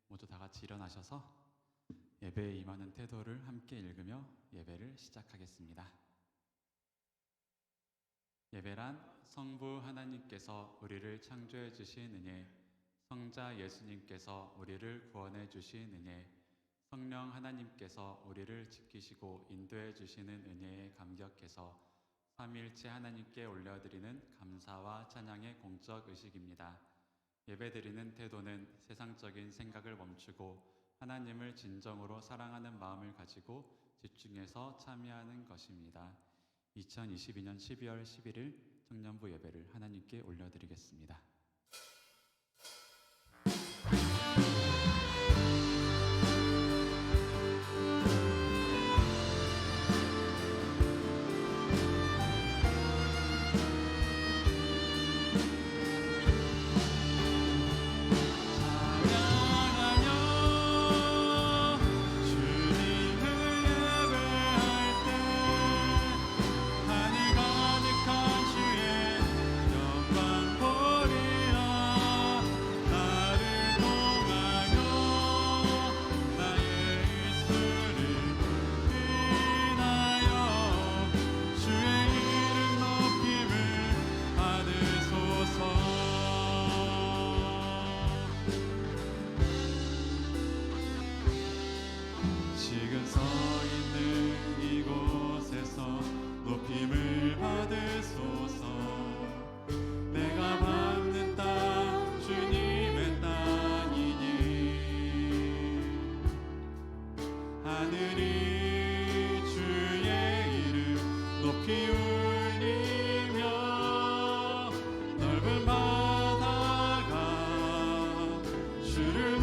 모두 다 같이 일어나셔서 예배에 임하는 태도를 함께 읽으며 예배를 시작하겠습니다. 예배란 성부 하나님께서 우리를 창조해 주신 은혜, 성자 예수님께서 우리를 구원해 주신 은혜, 성령 하나님께서 우리를 지키시고 인도해 주시는 은혜에 감격해서 삼위일체 하나님께 올려드리는 감사와 찬양의 공적 의식입니다. 예배드리는 태도는 세상적인 생각을 멈추고 하나님을 진정으로 사랑하는 마음을 가지고 집중해서 참여하는 것입니다. 2022년 12월 11일 청년부 예배를 하나님께 올려드리겠습니다. 지금 서 있는 이곳에서 높임을 받으소서. 내가 밟는 땅 주님의 땅이니 하늘이 주의 이름 높이 울리며 넓은 바다가 주를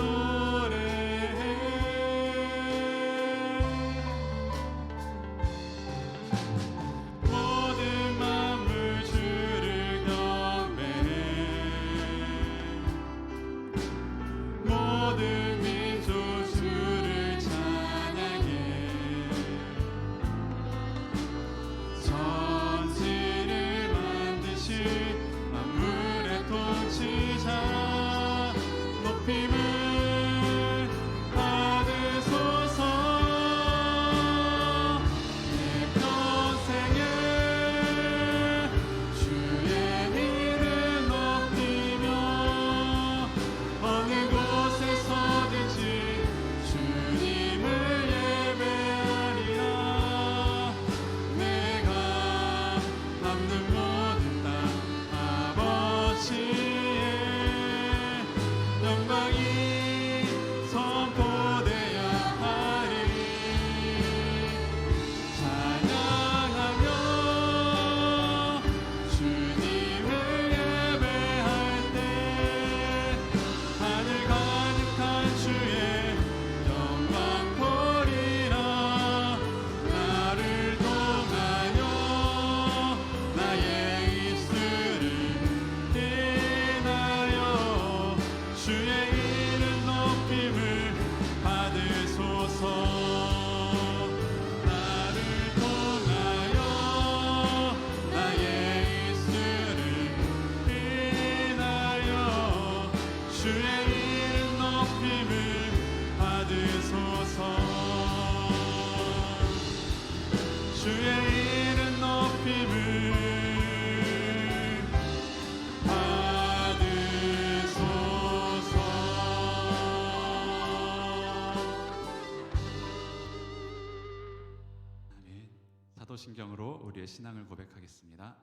사도신경으로 우리의 신앙을 고백하겠습니다.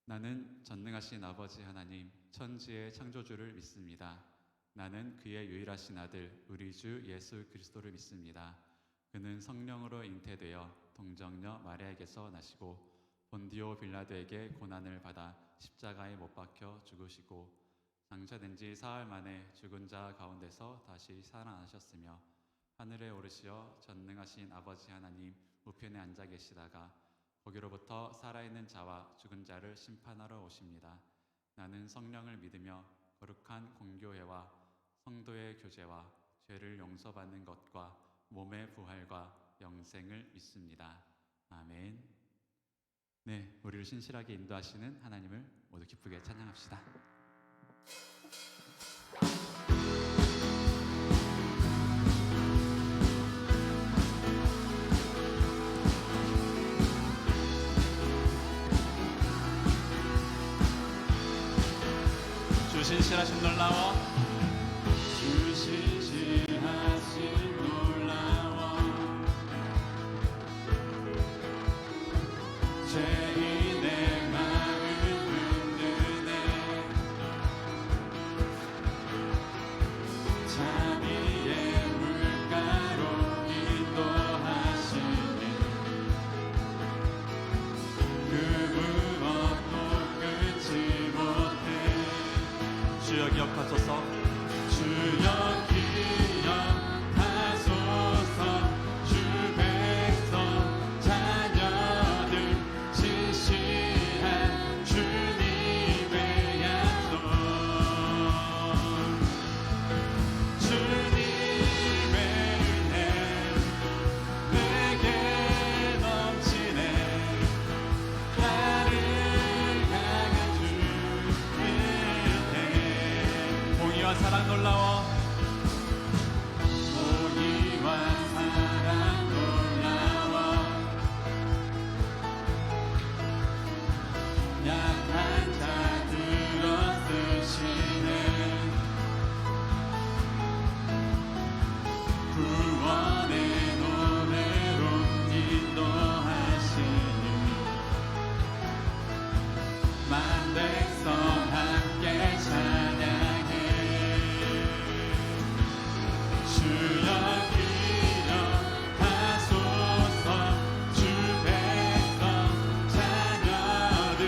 나는 전능하신 아버지 하나님 천지의 창조주를 믿습니다. 나는 그의 유일하신 아들 우리 주 예수 그리스도를 믿습니다. 그는 성령으로 잉태되어 동정녀 마리아에게서 나시고 본디오 빌라도에게 고난을 받아 십자가에 못 박혀 죽으시고 장사된 지 사흘 만에 죽은 자 가운데서 다시 살아나셨으며 하늘에 오르시어 전능하신 아버지 하나님 우편에 앉아 계시다가 거기로부터 살아있는 자와 죽은 자를 심판하러 오십니다. 나는 성령을 믿으며 거룩한 공교회와 성도의 교제와 죄를 용서받는 것과 몸의 부활과 영생을 믿습니다. 아멘. 네, 우리를 신실하게 인도하시는 하나님을 모두 기쁘게 찬양합시다. 신실하신 놀라워 주 신실하신 놀라워 죄인의 마음 흔드네 자비의 물가로 인도하시니 그분 없고 끊지 못해 주여 기억하소서 주여 기억하소서 주 백성 자녀들 진실한 주님의 약속 주님의 은혜 내게 넘치네 나를 향한 주 은혜 공의와 사랑 놀라워 공의와 사랑 놀라워 약한 자 들어 쓰시네 구원의 노래로 인도하시니 만 백성 함께 찬양해 주여 기억하소서 주 백성 자녀들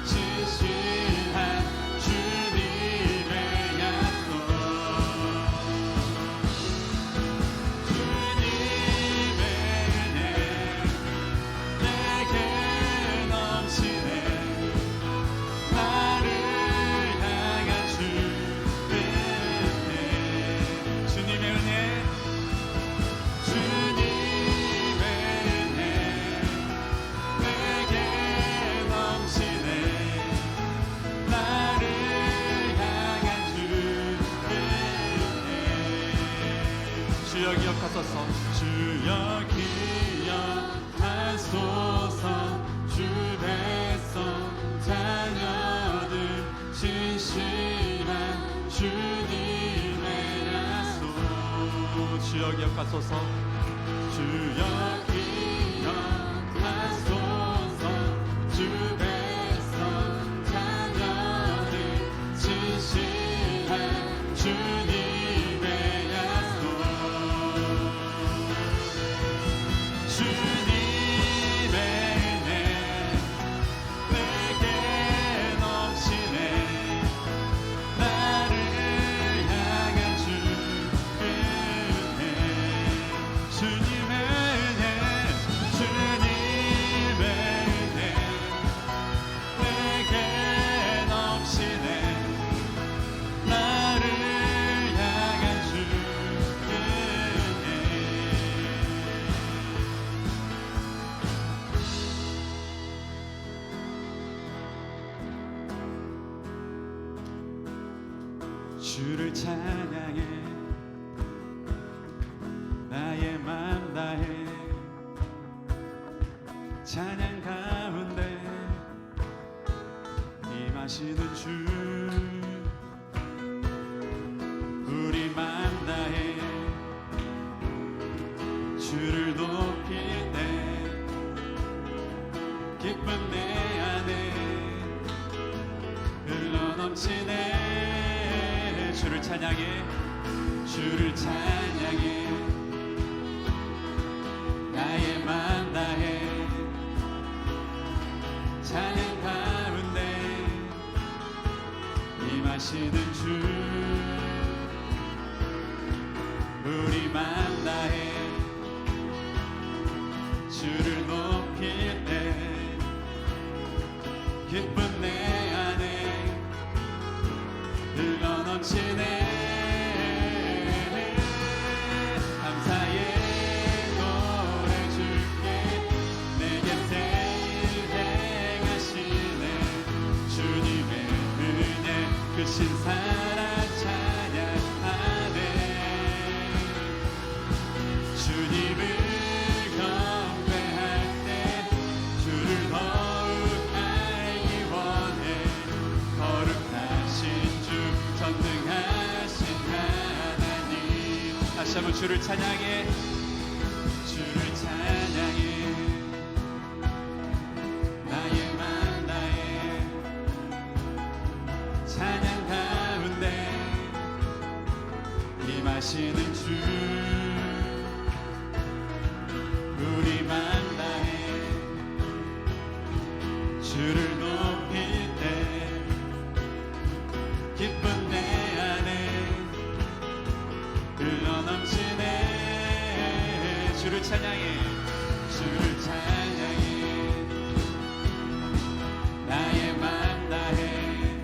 진실한 주님의 약속 주님의 은혜 내게 넘치네 나를 향한 주 은혜 주님의 은혜 주님의 은혜 내게 넘치네 나를 향한 주 은혜 주여 기억하소서 주여 기억하소서 주 백성 자녀들 진실한 주님의 약속 주여 기억하소서 주여 기억하소서 주 백성 자녀들 진실한 주님의 약속 주님의 은혜 내게 넘치네 나를 향한 주 은혜 주님의 은혜 주님의 은혜 내게 넘치네 나를 향한 주 은혜 주를 찬양해 나의 맘 다해 찬양 가운데 임하시는 주 우리 맘 다해 주를 높일 때 기쁜 내 안에 흘러넘치네 주를 찬양해 주를 찬양해 나의 맘 다해 찬양 가운데 임하시는 주 우리 맘 다해 주를 높일 때 기쁜 내 안에 흘러넘치네 감사의 노래 줄게 내 곁에 행하시네 주님의 은혜 크신 사랑 다시 한번 주를 찬양해. 주를 찬양해. 나의 맘 나의 찬양 가운데 임하시는 주, 우리 맘 다해 주를 높일 때 기쁜 내 안에 흘러넘치네. 주를 찬양해. 주를 찬양해. 나의 맘 다해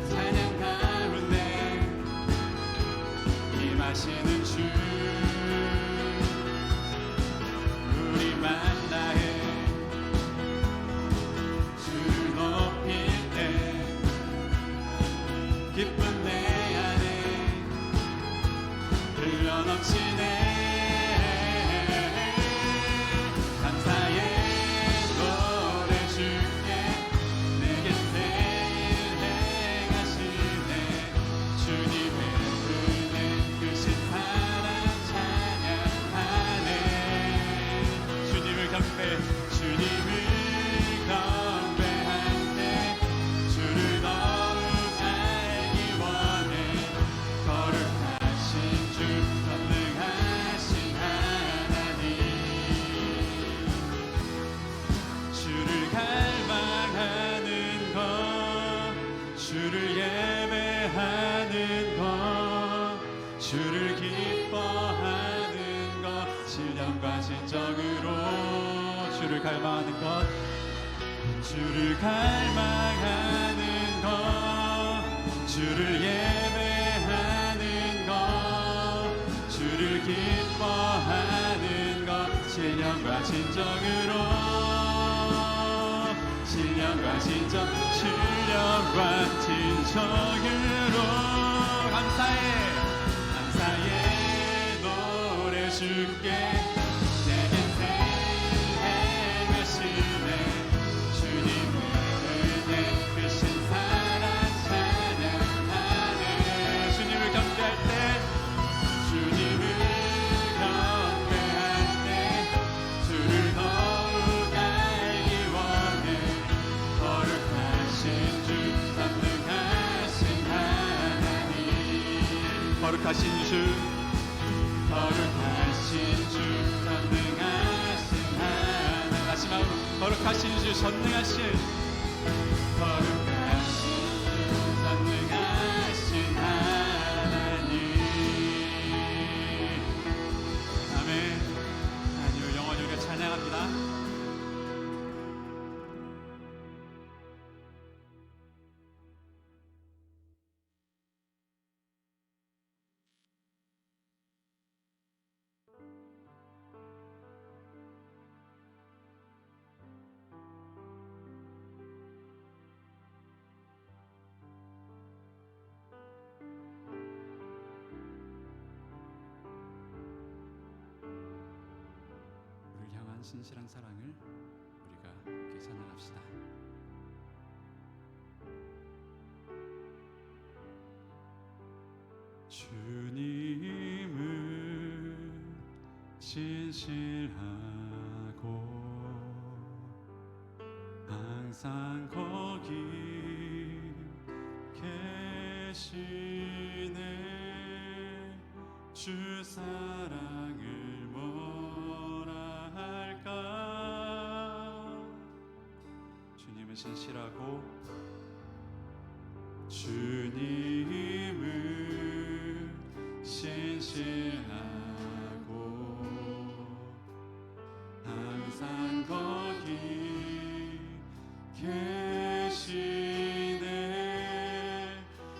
찬양 가운데 임하시는 주, 우리 맘 다해 주를 높일 때 기쁜 내 안에 흘러넘치네. 감사의 노래 줄게. 내 곁에 행하시네. 주님의 은혜 크신 사랑 찬양하네. 주님을 경배, 주님을 경배할 때 주를 더욱 알기 원해. 거룩하신 주, 전능하신 하나님, 주를 갈망하는 것, 주를 예배하는 것, 주를 기뻐하는 것, 신령과 진정으로 주를 갈망하는 것, 주를 갈망하는 것, 주를 예배하는 것, 주를 기뻐하는 것, 신령과 진정으로, 신령과 진정, 신령과 진정으로 감사해. 감사의 노래 줄게. 내 곁에 행하시네. 주님의 은혜 크신 사랑 찬양하네. 주님을 경배할 때, 주님을 경배할 때 주를 더욱 알기 원해. 거룩하신 주, 전능하신 하나님, 거룩하신 주, 거룩하신 주, 전능하신 하나님. 마지막으로 거룩하신 주, 전능하신, 거룩하신 주, 전능하신 하나님. 아멘. 아니요, 영원히 우리가 찬양합니다. 우리를 향한 신실한 사랑을 우리가 함께 찬양합시다. 주님은 신실하고 항상 거기 계시네. 주 사랑을 뭐라 할까. 주님은 신실하고, 주님은 신실하고 항상 거기 계시네.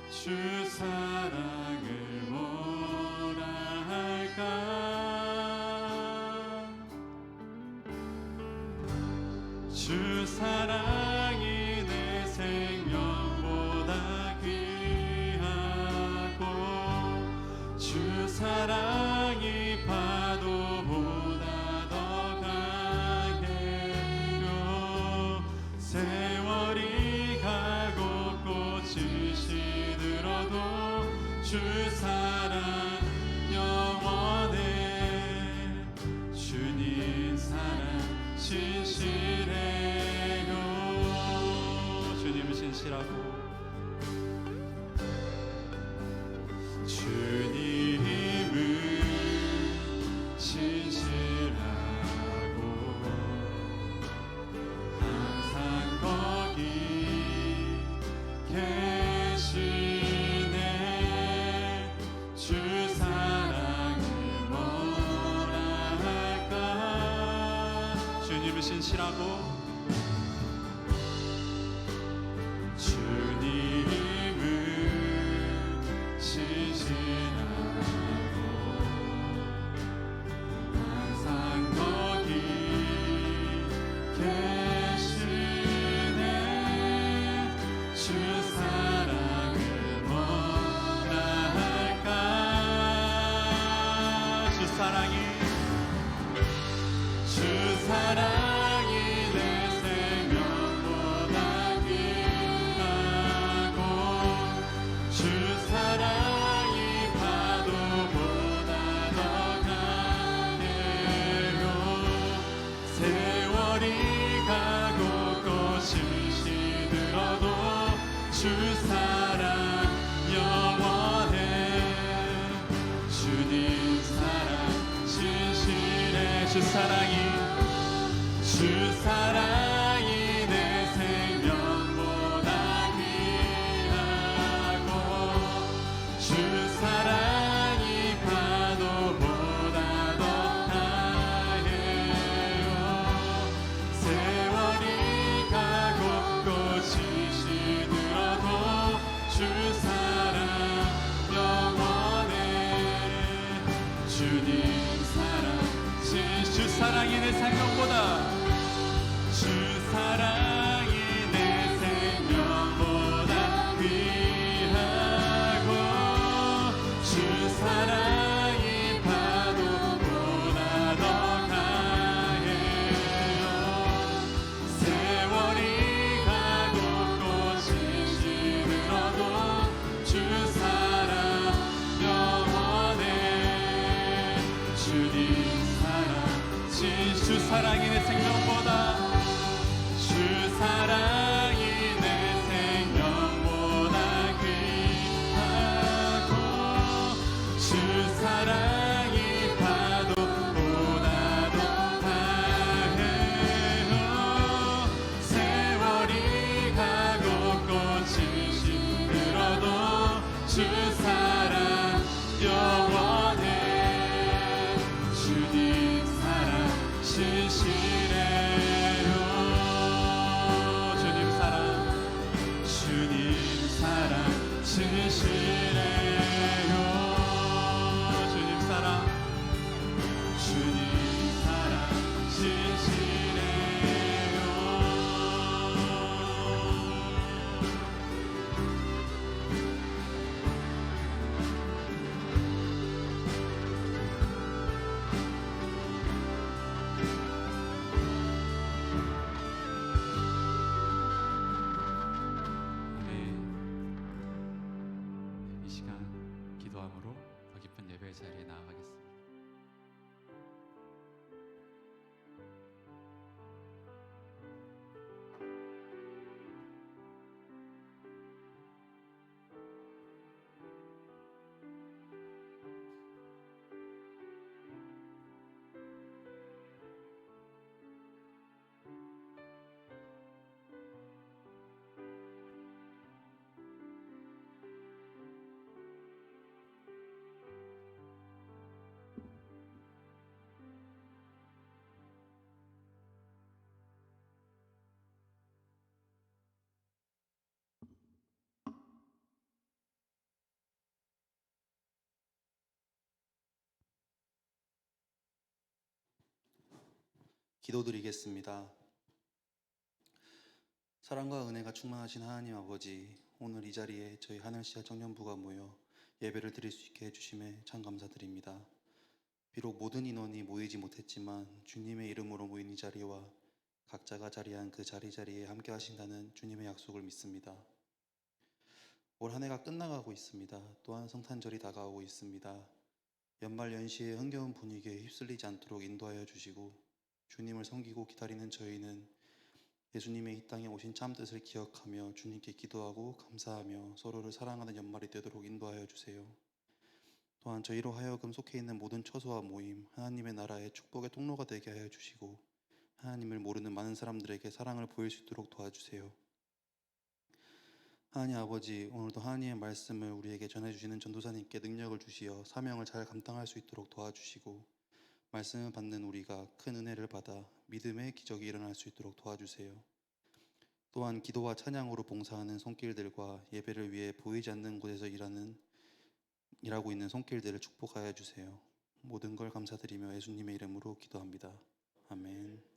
주 사랑을 뭐라 할까. 주 사랑이 내 생명보다 귀하고, 주 사랑이 파도보다 더 강해요. 세월이 가고 꽃이 시들어도 주 사랑 신실하고 주님은 신실하고 항상 거기 계시네. 주 사랑을 뭐라 할까. 주님은 신실하고 주님은 신실하고 항상 거기 계시네. 주 사랑을 뭐라 할까. 주 사랑이 주 사랑이 내 생명보다 귀하고 주 사랑이 파도보다 더 강해요. 세월이 가고 꽃이 시들어도 주 사랑 영원해. 주님 사랑 신실해. 주 사랑이 내 생명보다 귀하고 주 사랑이 파도보다 더 강해요. 세월이 가고 꽃이 시들어도 주 사랑 영원해. 주님 사랑 주 사랑이 내 생명보다 주 사랑이 내 생명보다 귀하고 주 사랑이 파도보다 더 강해요. 세월이 가고 꽃이 시들어도 주 사랑 영원해. 주님 사랑 주 사랑이 내 생명보다 주 사랑이 내 생명보다 귀하고 주 사랑이 파도보다 더 강해요. 세월이 가고 꽃이 시들어도 주 사랑 영원해. 주님 사랑 신실해요. 주님 사랑 신실해요. 주님 사랑 신실해요. 이 시간 기도함으로 더 깊은 예배의 자리에 나아가겠습니다. 기도드리겠습니다. 사랑과 은혜가 충만하신 하나님 아버지, 오늘 이 자리에 저희 하늘시야 청년부가 모여 예배를 드릴 수 있게 해주심에 참 감사드립니다. 비록 모든 인원이 모이지 못했지만 주님의 이름으로 모인 이 자리와 각자가 자리한 그 자리자리에 함께 하신다는 주님의 약속을 믿습니다. 올 한 해가 끝나가고 있습니다. 또한 성탄절이 다가오고 있습니다. 연말 연시의 흥겨운 분위기에 휩쓸리지 않도록 인도하여 주시고, 주님을 섬기고 기다리는 저희는 예수님의 이 땅에 오신 참 뜻을 기억하며 주님께 기도하고 감사하며 서로를 사랑하는 연말이 되도록 인도하여 주세요. 또한 저희로 하여금 속해 있는 모든 처소와 모임, 하나님의 나라의 축복의 통로가 되게 하여 주시고 하나님을 모르는 많은 사람들에게 사랑을 보일 수 있도록 도와주세요. 하나님 아버지, 오늘도 하나님의 말씀을 우리에게 전해주시는 전도사님께 능력을 주시어 사명을 잘 감당할 수 있도록 도와주시고 말씀을 받는 우리가 큰 은혜를 받아 믿음의 기적이 일어날 수 있도록 도와주세요. 또한 기도와 찬양으로 봉사하는 손길들과 예배를 위해 보이지 않는 곳에서 일하고 있는 손길들을 축복하여 주세요. 모든 걸 감사드리며 예수님의 이름으로 기도합니다. 아멘.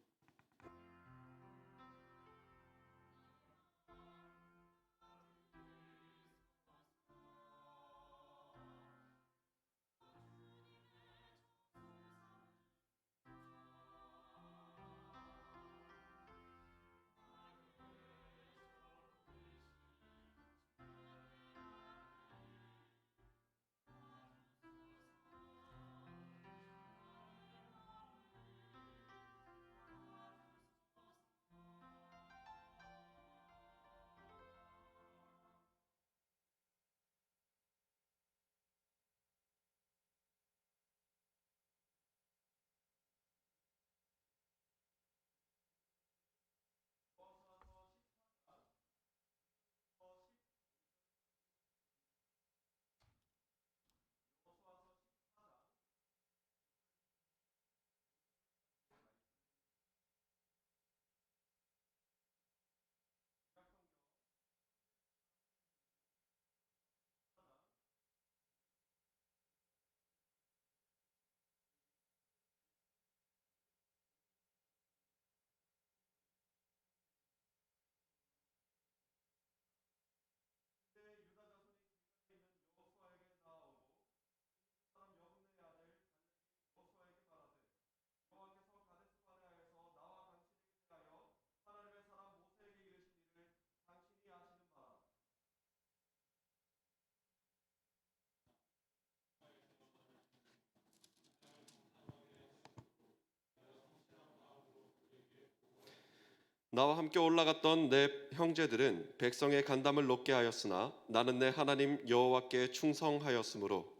나와 함께 올라갔던 내 형제들은 백성의 간담을 높게 하였으나 나는 내 하나님 여호와께 충성하였으므로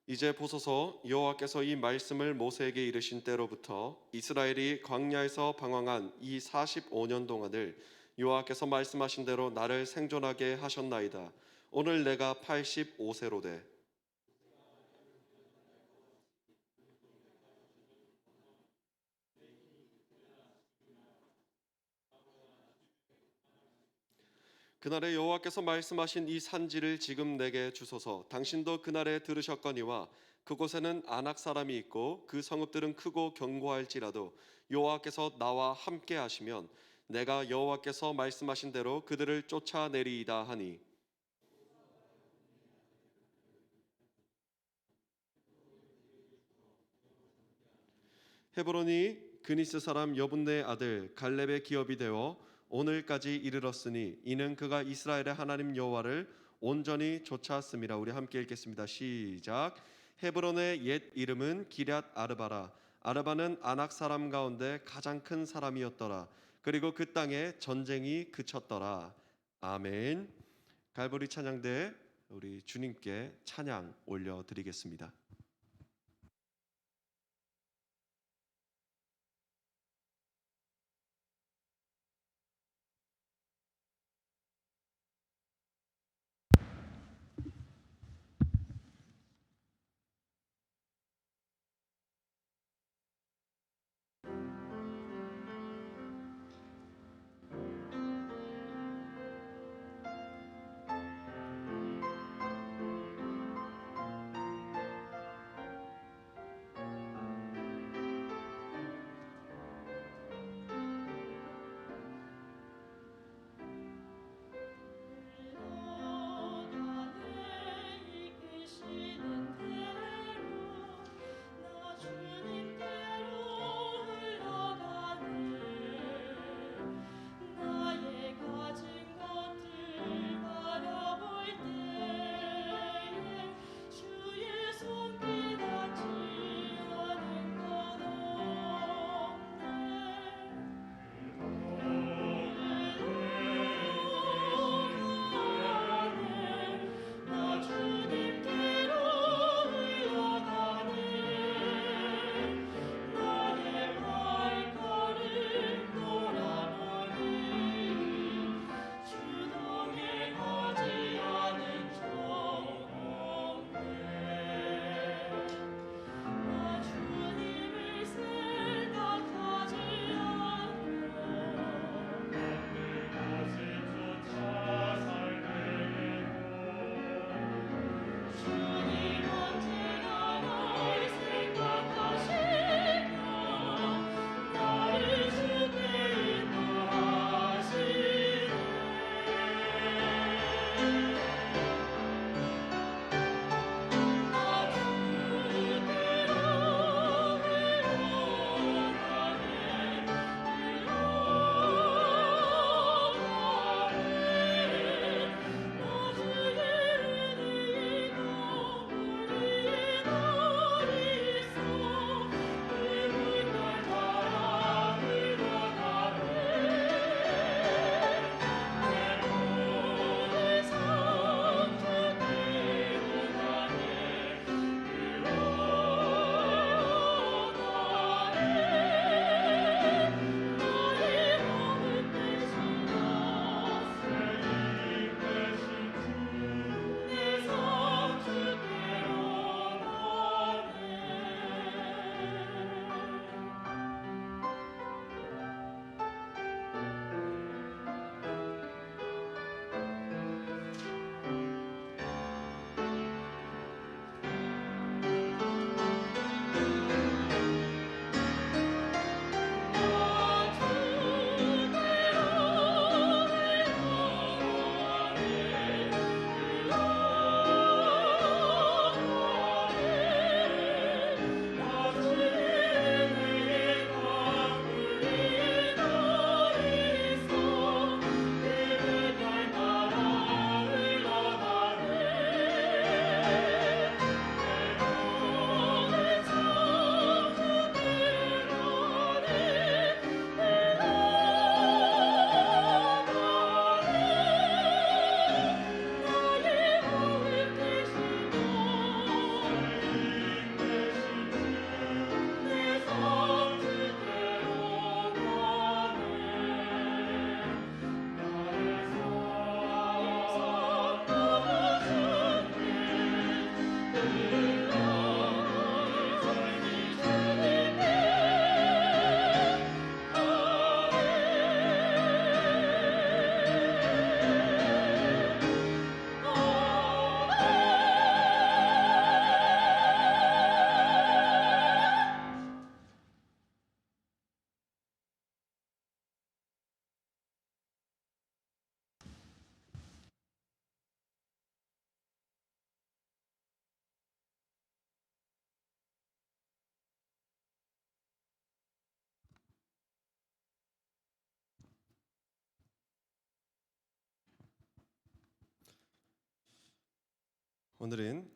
이제 보소서, 여호와께서 이 말씀을 모세에게 이르신 때로부터 이스라엘이 광야에서 방황한 이 45년 동안을 여호와께서 말씀하신 대로 나를 생존하게 하셨나이다. 오늘 내가 85세로 돼 그날에 여호와께서 말씀하신 이 산지를 지금 내게 주소서. 당신도 그날에 들으셨거니와 그곳에는 아낙 사람이 있고 그 성읍들은 크고 견고할지라도 여호와께서 나와 함께 하시면 내가 여호와께서 말씀하신 대로 그들을 쫓아내리이다 하니 헤브론이 그니스 사람 여분네 아들 갈렙의 기업이 되어 오늘까지 이르렀으니 이는 그가 이스라엘의 하나님 여호와를 온전히 쫓았음이라. 우리 함께 읽겠습니다. 시작. 헤브론의 옛 이름은 기럇 아르바라. 아르바는 아낙 사람 가운데 가장 큰 사람이었더라. 그리고 그 땅에 전쟁이 그쳤더라. 아멘. 갈보리 찬양대 우리 주님께 찬양 올려드리겠습니다. 오늘은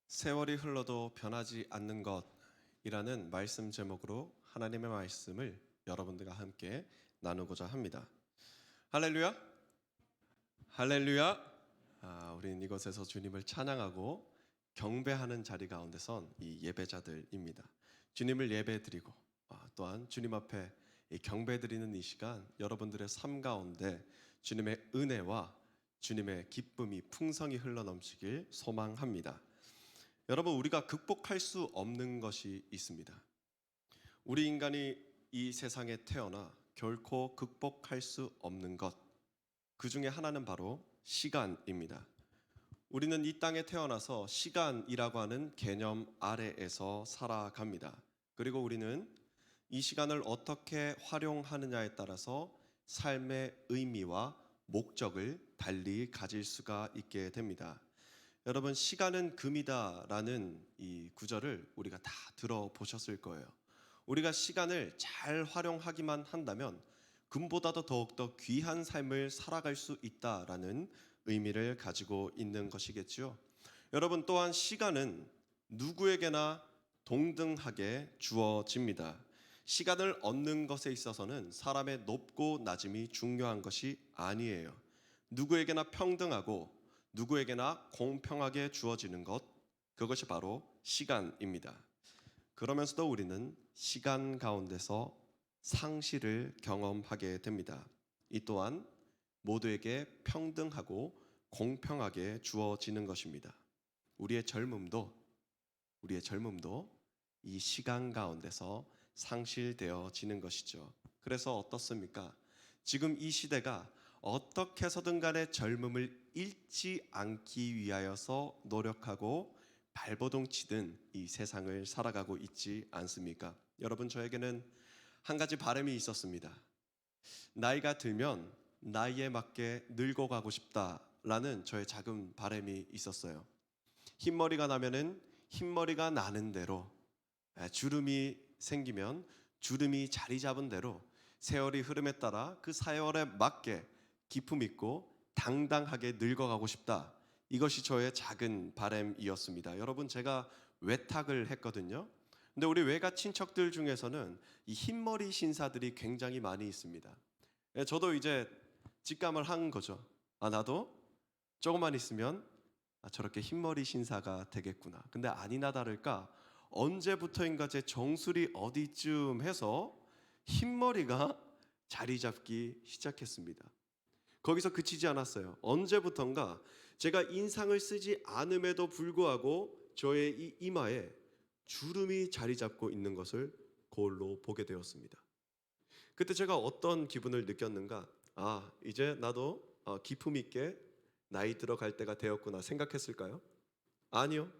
세월이 흘러도 변하지 않는 것이라는 말씀 제목으로 하나님의 말씀을 여러분들과 함께 나누고자 합니다. 할렐루야! 할렐루야! 우리는 이곳에서 주님을 찬양하고 경배하는 자리 가운데선 이 예배자들입니다. 주님을 예배드리고 또한 주님 앞에 이 경배드리는 이 시간, 여러분들의 삶 가운데 주님의 은혜와 주님의 기쁨이 풍성히 흘러넘치길 소망합니다. 여러분, 우리가 극복할 수 없는 것이 있습니다. 우리 인간이 이 세상에 태어나 결코 극복할 수 없는 것, 그 중에 하나는 바로 시간입니다. 우리는 이 땅에 태어나서 시간이라고 하는 개념 아래에서 살아갑니다. 그리고 우리는 이 시간을 어떻게 활용하느냐에 따라서 삶의 의미와 목적을 달리 가질 수가 있게 됩니다. 여러분, 시간은 금이다라는 이 구절을 우리가 다 들어보셨을 거예요. 우리가 시간을 잘 활용하기만 한다면 금보다도 더욱더 귀한 삶을 살아갈 수 있다라는 의미를 가지고 있는 것이겠죠. 여러분, 또한 시간은 누구에게나 동등하게 주어집니다. 시간을 얻는 것에 있어서는 사람의 높고 낮음이 중요한 것이 아니에요. 누구에게나 평등하고 누구에게나 공평하게 주어지는 것, 그것이 바로 시간입니다. 그러면서도 우리는 시간 가운데서 상실을 경험하게 됩니다. 이 또한 모두에게 평등하고 공평하게 주어지는 것입니다. 우리의 젊음도 이 시간 가운데서 상실되어지는 것이죠. 그래서 어떻습니까? 지금 이 시대가 어떻게 해서든 간에 젊음을 잃지 않기 위하여서 노력하고 발버둥 치든 이 세상을 살아가고 있지 않습니까? 여러분, 저에게는 한 가지 바람이 있었습니다. 나이가 들면 나이에 맞게 늙어가고 싶다라는 저의 작은 바람이 있었어요. 흰머리가 나면은 흰머리가 나는 대로, 주름이 생기면 주름이 자리 잡은 대로 세월이 흐름에 따라 그 세월에 맞게 기품 있고 당당하게 늙어가고 싶다. 이것이 저의 작은 바람이었습니다. 여러분, 제가 외탁을 했거든요. 근데 우리 외가 친척들 중에서는 이 흰머리 신사들이 굉장히 많이 있습니다. 저도 이제 직감을 한 거죠. 나도 조금만 있으면 저렇게 흰머리 신사가 되겠구나. 근데 아니나 다를까 언제부터인가 제 정수리 어디쯤 해서 흰머리가 자리 잡기 시작했습니다. 거기서 그치지 않았어요. 언제부턴가 제가 인상을 쓰지 않음에도 불구하고 저의 이 이마에 주름이 자리 잡고 있는 것을 거울로 보게 되었습니다. 그때 제가 어떤 기분을 느꼈는가? 이제 나도 기품 있게 나이 들어갈 때가 되었구나 생각했을까요? 아니요,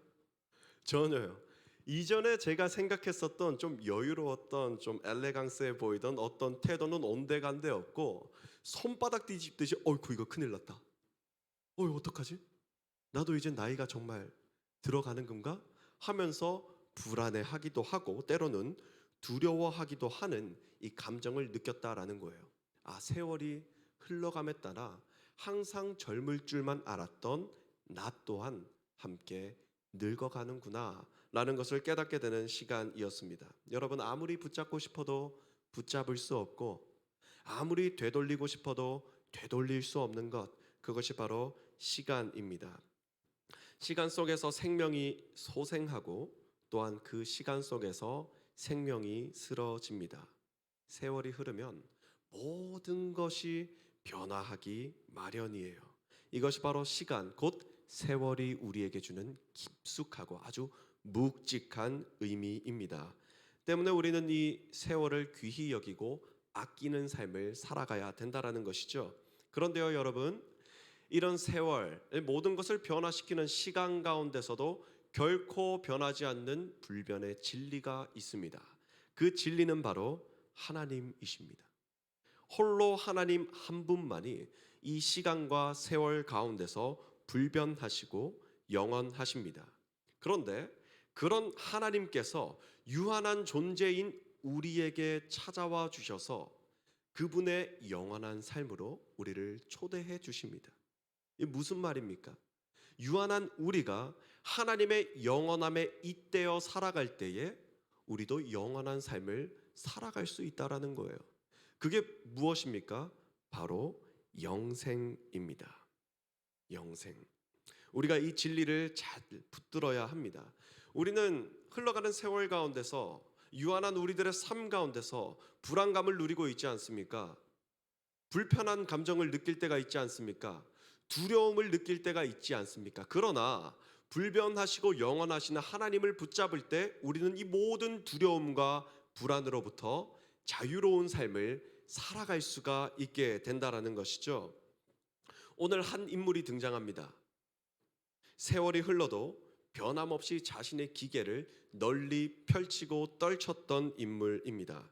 전혀요. 이전에 제가 생각했었던 좀 여유로웠던, 좀 엘레강스해 보이던 어떤 태도는 온데간데 없고, 손바닥 뒤집듯이 어이구 이거 큰일 났다, 어떡하지? 나도 이제 나이가 정말 들어가는 건가? 하면서 불안해하기도 하고 때로는 두려워하기도 하는 이 감정을 느꼈다라는 거예요. 세월이 흘러감에 따라 항상 젊을 줄만 알았던 나 또한 함께 늙어가는구나 라는 것을 깨닫게 되는 시간이었습니다. 여러분, 아무리 붙잡고 싶어도 붙잡을 수 없고 아무리 되돌리고 싶어도 되돌릴 수 없는 것, 그것이 바로 시간입니다. 시간 속에서 생명이 소생하고 또한 그 시간 속에서 생명이 쓰러집니다. 세월이 흐르면 모든 것이 변화하기 마련이에요. 이것이 바로 시간, 곧 세월이 우리에게 주는 깊숙하고 아주 묵직한 의미입니다. 때문에 우리는 이 세월을 귀히 여기고 아끼는 삶을 살아가야 된다라는 것이죠. 그런데요, 여러분, 이런 세월, 모든 것을 변화시키는 시간 가운데서도 결코 변하지 않는 불변의 진리가 있습니다. 그 진리는 바로 하나님이십니다. 홀로 하나님 한 분만이 이 시간과 세월 가운데서 불변하시고 영원하십니다. 그런데 그런 하나님께서 유한한 존재인 우리에게 찾아와 주셔서 그분의 영원한 삶으로 우리를 초대해 주십니다. 이게 무슨 말입니까? 유한한 우리가 하나님의 영원함에 잇대어 살아갈 때에 우리도 영원한 삶을 살아갈 수 있다라는 거예요. 그게 무엇입니까? 바로 영생입니다. 영생. 우리가 이 진리를 잘 붙들어야 합니다. 우리는 흘러가는 세월 가운데서 유한한 우리들의 삶 가운데서 불안감을 누리고 있지 않습니까? 불편한 감정을 느낄 때가 있지 않습니까? 두려움을 느낄 때가 있지 않습니까? 그러나 불변하시고 영원하시는 하나님을 붙잡을 때 우리는 이 모든 두려움과 불안으로부터 자유로운 삶을 살아갈 수가 있게 된다라는 것이죠. 오늘 한 인물이 등장합니다. 세월이 흘러도 변함없이 자신의 기계를 널리 펼치고 떨쳤던 인물입니다.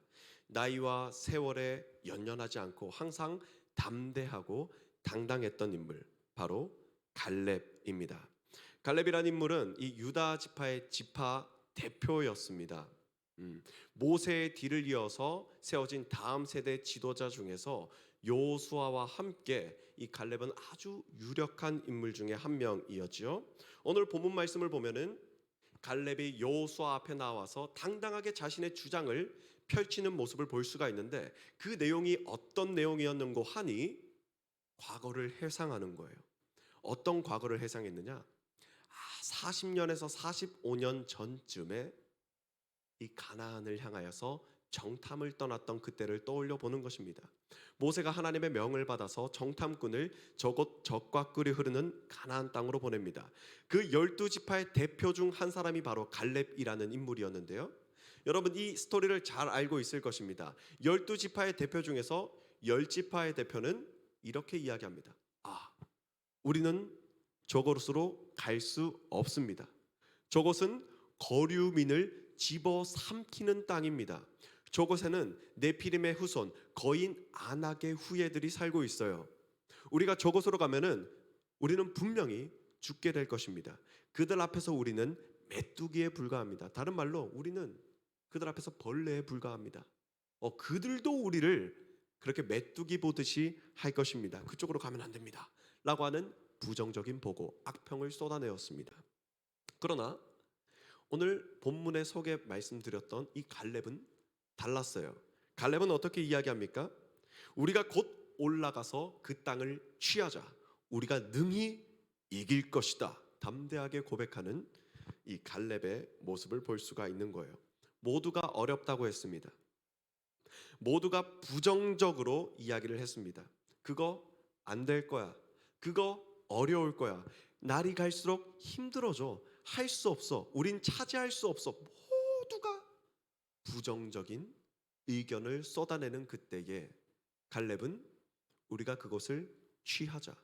나이와 세월에 연연하지 않고 항상 담대하고 당당했던 인물, 바로 갈렙입니다. 갈렙이라는 인물은 이 유다 지파의 지파 대표였습니다. 모세의 뒤를 이어서 세워진 다음 세대 지도자 중에서 여호수아와 함께 이 갈렙은 아주 유력한 인물 중에 한 명이었지요. 오늘 본문 말씀을 보면은 갈렙이 여호수아 앞에 나와서 당당하게 자신의 주장을 펼치는 모습을 볼 수가 있는데, 그 내용이 어떤 내용이었는고 하니 과거를 회상하는 거예요. 어떤 과거를 회상했느냐? 40년에서 45년 전쯤에 이 가나안을 향하여서 정탐을 떠났던 그때를 떠올려 보는 것입니다. 모세가 하나님의 명을 받아서 정탐꾼을 저곳 적과 꿀이 흐르는 가나안 땅으로 보냅니다. 그 12지파의 대표 중 한 사람이 바로 갈렙이라는 인물이었는데요. 여러분, 이 스토리를 잘 알고 있을 것입니다. 12지파의 대표 중에서 10지파의 대표는 이렇게 이야기합니다. 우리는 저곳으로 갈 수 없습니다. 저곳은 거류민을 집어삼키는 땅입니다. 저곳에는 네피림의 후손 거인 아낙의 후예들이 살고 있어요. 우리가 저곳으로 가면은 우리는 분명히 죽게 될 것입니다. 그들 앞에서 우리는 메뚜기에 불과합니다. 다른 말로 우리는 그들 앞에서 벌레에 불과합니다. 그들도 우리를 그렇게 메뚜기 보듯이 할 것입니다. 그쪽으로 가면 안 됩니다. 라고 하는 부정적인 보고, 악평을 쏟아내었습니다. 그러나 오늘 본문의 속에 말씀드렸던 이 갈렙은 달랐어요. 갈렙은 어떻게 이야기합니까? 우리가 곧 올라가서 그 땅을 취하자. 우리가 능히 이길 것이다. 담대하게 고백하는 이 갈렙의 모습을 볼 수가 있는 거예요. 모두가 어렵다고 했습니다. 모두가 부정적으로 이야기를 했습니다. 그거 안 될 거야. 그거 어려울 거야. 날이 갈수록 힘들어져. 할 수 없어. 우린 차지할 수 없어. 모두가 부정적인 의견을 쏟아내는 그때에 갈렙은 우리가 그것을 취하자.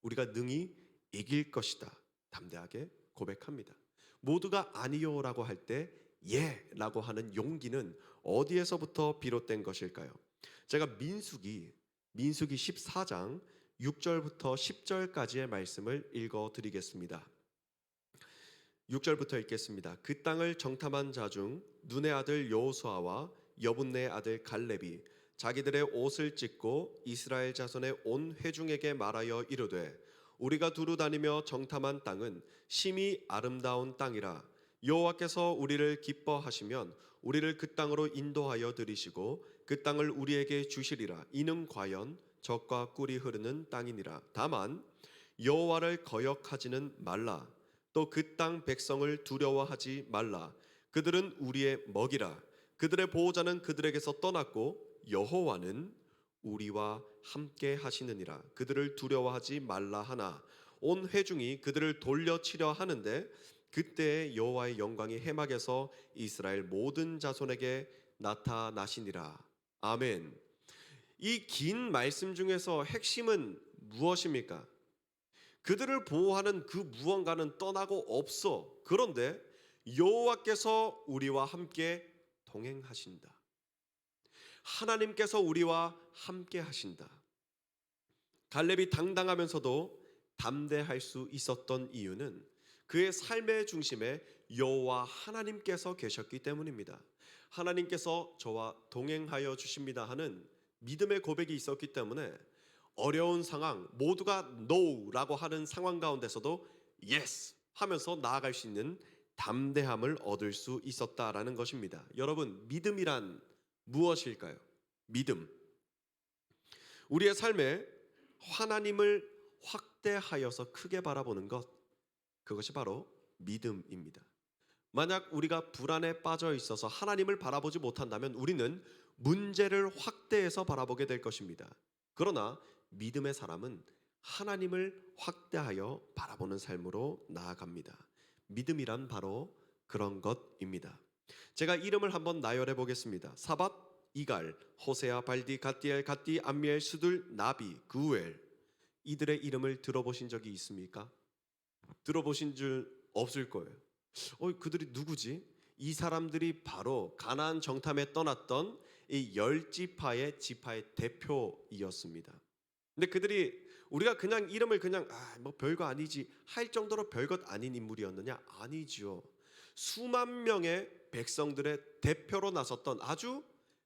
우리가 능히 이길 것이다. 담대하게 고백합니다. 모두가 아니요라고 할 때 예라고 하는 용기는 어디에서부터 비롯된 것일까요? 제가 민수기 14장 6절부터 10절까지의 말씀을 읽어드리겠습니다. 6절부터 읽겠습니다. 그 땅을 정탐한 자 중 눈의 아들 여호수아와 여분네의 아들 갈렙이 자기들의 옷을 찢고 이스라엘 자손의 온 회중에게 말하여 이르되, 우리가 두루 다니며 정탐한 땅은 심히 아름다운 땅이라. 여호와께서 우리를 기뻐하시면 우리를 그 땅으로 인도하여 들이시고 그 땅을 우리에게 주시리라. 이는 과연 젖과 꿀이 흐르는 땅이니라. 다만 여호와를 거역하지는 말라. 또 그 땅 백성을 두려워하지 말라. 그들은 우리의 먹이라. 그들의 보호자는 그들에게서 떠났고 여호와는 우리와 함께 하시느니라. 그들을 두려워하지 말라 하나 온 회중이 그들을 돌려치려 하는데 그때 여호와의 영광이 해막에서 이스라엘 모든 자손에게 나타나시니라. 아멘. 이 긴 말씀 중에서 핵심은 무엇입니까? 그들을 보호하는 그 무언가는 떠나고 없어. 그런데 여호와께서 우리와 함께 동행하신다. 하나님께서 우리와 함께 하신다. 갈렙이 당당하면서도 담대할 수 있었던 이유는 그의 삶의 중심에 여호와 하나님께서 계셨기 때문입니다. 하나님께서 저와 동행하여 주십니다 하는 믿음의 고백이 있었기 때문에 어려운 상황, 모두가 NO라고 하는 상황 가운데서도 예스 하면서 나아갈 수 있는 담대함을 얻을 수 있었다라는 것입니다. 여러분, 믿음이란 무엇일까요? 믿음. 우리의 삶에 하나님을 확대하여서 크게 바라보는 것, 그것이 바로 믿음입니다. 만약 우리가 불안에 빠져 있어서 하나님을 바라보지 못한다면 우리는 문제를 확대해서 바라보게 될 것입니다. 그러나 믿음의 사람은 하나님을 확대하여 바라보는 삶으로 나아갑니다. 믿음이란 바로 그런 것입니다. 제가 이름을 한번 나열해 보겠습니다. 사밧, 이갈, 호세아, 발디, 갓디엘, 갓디, 암미엘, 수둘, 나비, 그우엘. 이들의 이름을 들어보신 적이 있습니까? 들어보신 줄 없을 거예요. 그들이 누구지? 이 사람들이 바로 가나안 정탐에 떠났던 이 10지파의 지파의 대표이었습니다. 근데 그들이 우리가 그냥 이름을 그냥 뭐 별거 아니지 할 정도로 별것 아닌 인물이었느냐? 아니지요. 수만 명의 백성들의 대표로 나섰던 아주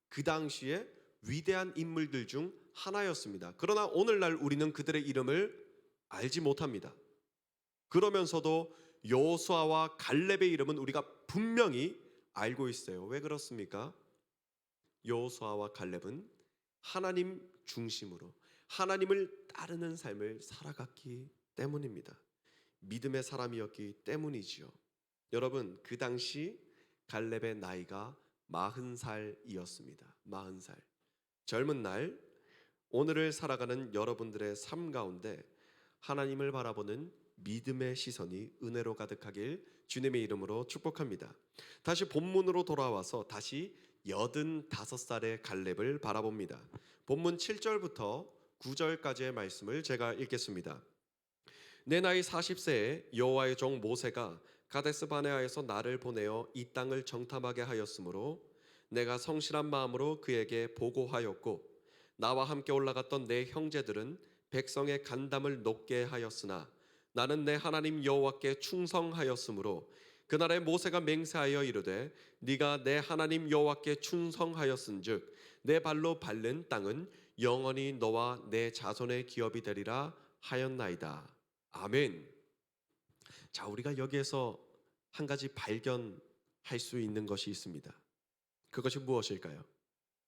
그 당시에 위대한 인물들 중 하나였습니다. 그러나 오늘날 우리는 그들의 이름을 알지 못합니다. 그러면서도 여호수아와 갈렙의 이름은 우리가 분명히 알고 있어요. 왜 그렇습니까? 여호수아와 갈렙은 하나님 중심으로 하나님을 따르는 삶을 살아갔기 때문입니다. 믿음의 사람이었기 때문이지요. 여러분, 그 당시 갈렙의 나이가 40살이었습니다. 40살. 젊은 날 오늘을 살아가는 여러분들의 삶 가운데 하나님을 바라보는 믿음의 시선이 은혜로 가득하길 주님의 이름으로 축복합니다. 다시 본문으로 돌아와서 다시 85살의 갈렙을 바라봅니다. 본문 7절부터 9절까지의 말씀을 제가 읽겠습니다. 내 나이 40세에 여호와의 종 모세가 가데스 바네아에서 나를 보내어 이 땅을 정탐하게 하였으므로 내가 성실한 마음으로 그에게 보고하였고 나와 함께 올라갔던 내 형제들은 백성의 간담을 높게 하였으나 나는 내 하나님 여호와께 충성하였으므로 그날에 모세가 맹세하여 이르되 네가 내 하나님 여호와께 충성하였은즉 내 발로 밟는 땅은 영원히 너와 내 자손의 기업이 되리라 하였나이다. 아멘. 자, 우리가 여기에서 한 가지 발견할 수 있는 것이 있습니다. 그것이 무엇일까요?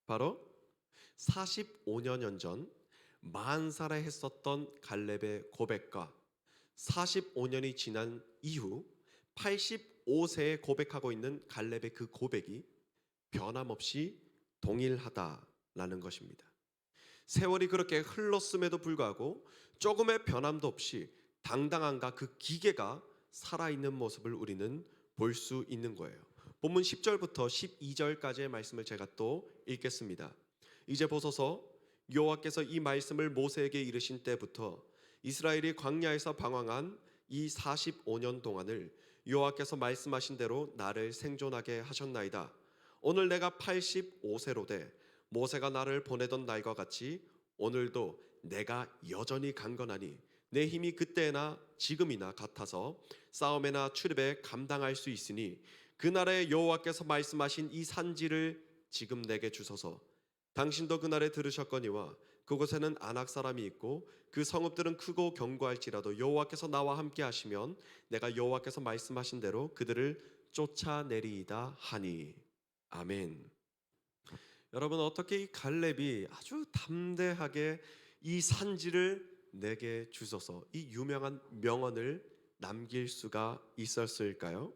바로 45년 전 40살에 했었던 갈렙의 고백과 45년이 지난 이후 85세에 고백하고 있는 갈렙의 그 고백이 변함없이 동일하다라는 것입니다. 세월이 그렇게 흘렀음에도 불구하고 조금의 변함도 없이 당당함과 그 기계가 살아있는 모습을 우리는 볼 수 있는 거예요. 본문 10절부터 12절까지의 말씀을 제가 또 읽겠습니다. 이제 보소서, 여호와께서 이 말씀을 모세에게 이르신 때부터 이스라엘이 광야에서 방황한 이 45년 동안을 여호와께서 말씀하신 대로 나를 생존하게 하셨나이다. 오늘 내가 85세로 돼 모세가 나를 보내던 날과 같이 오늘도 내가 여전히 강건하니 내 힘이 그때나 지금이나 같아서 싸움에나 출입에 감당할 수 있으니 그날에 여호와께서 말씀하신 이 산지를 지금 내게 주소서. 당신도 그날에 들으셨거니와 그곳에는 아낙 사람이 있고 그 성읍들은 크고 견고할지라도 여호와께서 나와 함께 하시면 내가 여호와께서 말씀하신 대로 그들을 쫓아내리이다 하니. 아멘. 여러분, 어떻게 이 갈렙이 아주 담대하게 이 산지를 내게 주소서, 이 유명한 명언을 남길 수가 있었을까요?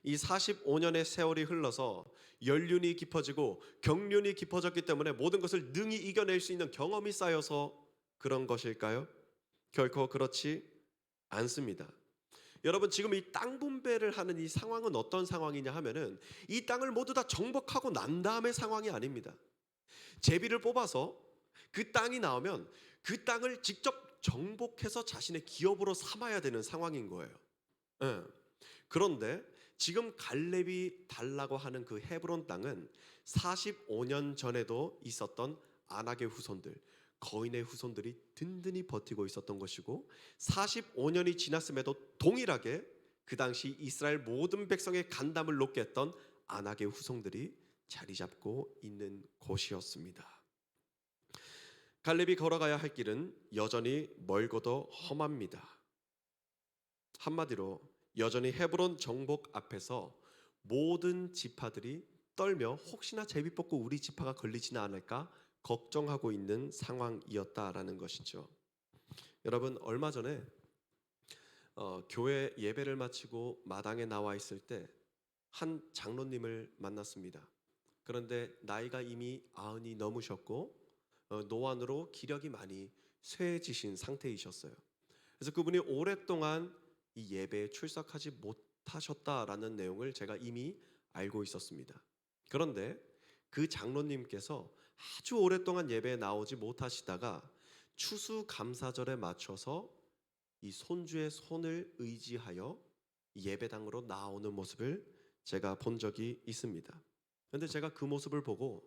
이 45년의 세월이 흘러서 연륜이 깊어지고 경륜이 깊어졌기 때문에 모든 것을 능히 이겨낼 수 있는 경험이 쌓여서 그런 것일까요? 결코 그렇지 않습니다. 여러분, 지금 이 땅 분배를 하는 이 상황은 어떤 상황이냐 하면은 이 땅을 모두 다 정복하고 난 다음의 상황이 아닙니다. 제비를 뽑아서 그 땅이 나오면 그 땅을 직접 정복해서 자신의 기업으로 삼아야 되는 상황인 거예요. 그런데 지금 갈렙이 달라고 하는 그 헤브론 땅은 45년 전에도 있었던 아낙의 후손들, 거인의 후손들이 든든히 버티고 있었던 것이고 45년이 지났음에도 동일하게 그 당시 이스라엘 모든 백성의 간담을 높게 했던 아낙의 후손들이 자리 잡고 있는 곳이었습니다. 갈렙이 걸어가야 할 길은 여전히 멀고도 험합니다. 한마디로 여전히 헤브론 정복 앞에서 모든 지파들이 떨며 혹시나 제비 뽑고 우리 지파가 걸리지는 않을까 걱정하고 있는 상황이었다라는 것이죠. 여러분, 얼마 전에 교회 예배를 마치고 마당에 나와 있을 때 한 장로님을 만났습니다. 그런데 나이가 이미 90이 넘으셨고 노안으로 기력이 많이 쇠해지신 상태이셨어요. 그래서 그분이 오랫동안 이 예배에 출석하지 못하셨다라는 내용을 제가 이미 알고 있었습니다. 그런데 그 장로님께서 아주 오랫동안 예배에 나오지 못하시다가 추수감사절에 맞춰서 이 손주의 손을 의지하여 예배당으로 나오는 모습을 제가 본 적이 있습니다. 그런데 제가 그 모습을 보고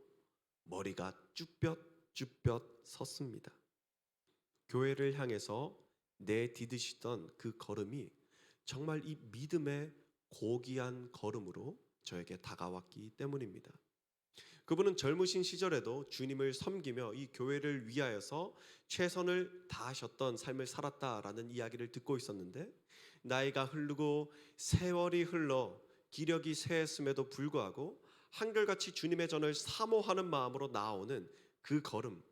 머리가 쭈뼛쭈뼛 섰습니다. 교회를 향해서 내디디시던 그 걸음이 정말 이 믿음의 고귀한 걸음으로 저에게 다가왔기 때문입니다. 그분은 젊으신 시절에도 주님을 섬기며 이 교회를 위하여서 최선을 다하셨던 삶을 살았다라는 이야기를 듣고 있었는데, 나이가 흐르고 세월이 흘러 기력이 쇠했음에도 불구하고 한결같이 주님의 전을 사모하는 마음으로 나아오는 그 걸음,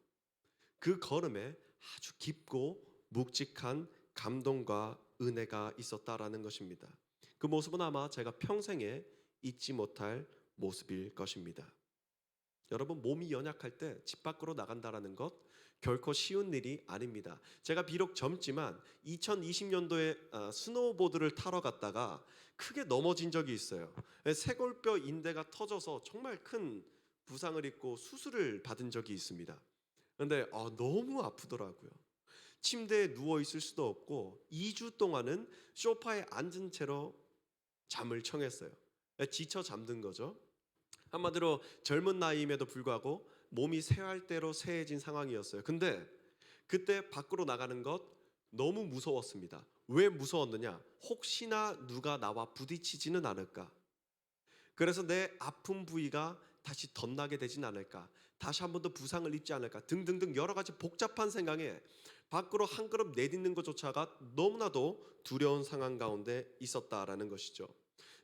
그 걸음에 아주 깊고 묵직한 감동과 은혜가 있었다라는 것입니다. 그 모습은 아마 제가 평생에 잊지 못할 모습일 것입니다. 여러분, 몸이 연약할 때 집 밖으로 나간다라는 것 결코 쉬운 일이 아닙니다. 제가 비록 젊지만 2020년도에 스노우보드를 타러 갔다가 크게 넘어진 적이 있어요. 쇄골뼈 인대가 터져서 정말 큰 부상을 입고 수술을 받은 적이 있습니다. 그런데 너무 아프더라고요. 침대에 누워 있을 수도 없고 2주 동안은 소파에 앉은 채로 잠을 청했어요. 지쳐 잠든 거죠. 한마디로 젊은 나이임에도 불구하고 몸이 쇠할 대로 쇠해진 상황이었어요. 근데 그때 밖으로 나가는 것 너무 무서웠습니다. 왜 무서웠느냐? 혹시나 누가 나와 부딪히지는 않을까? 그래서 내 아픈 부위가 다시 덧나게 되진 않을까? 다시 한 번 더 부상을 입지 않을까? 등등등 여러 가지 복잡한 생각에 밖으로 한 걸음 내딛는 것조차가 너무나도 두려운 상황 가운데 있었다라는 것이죠.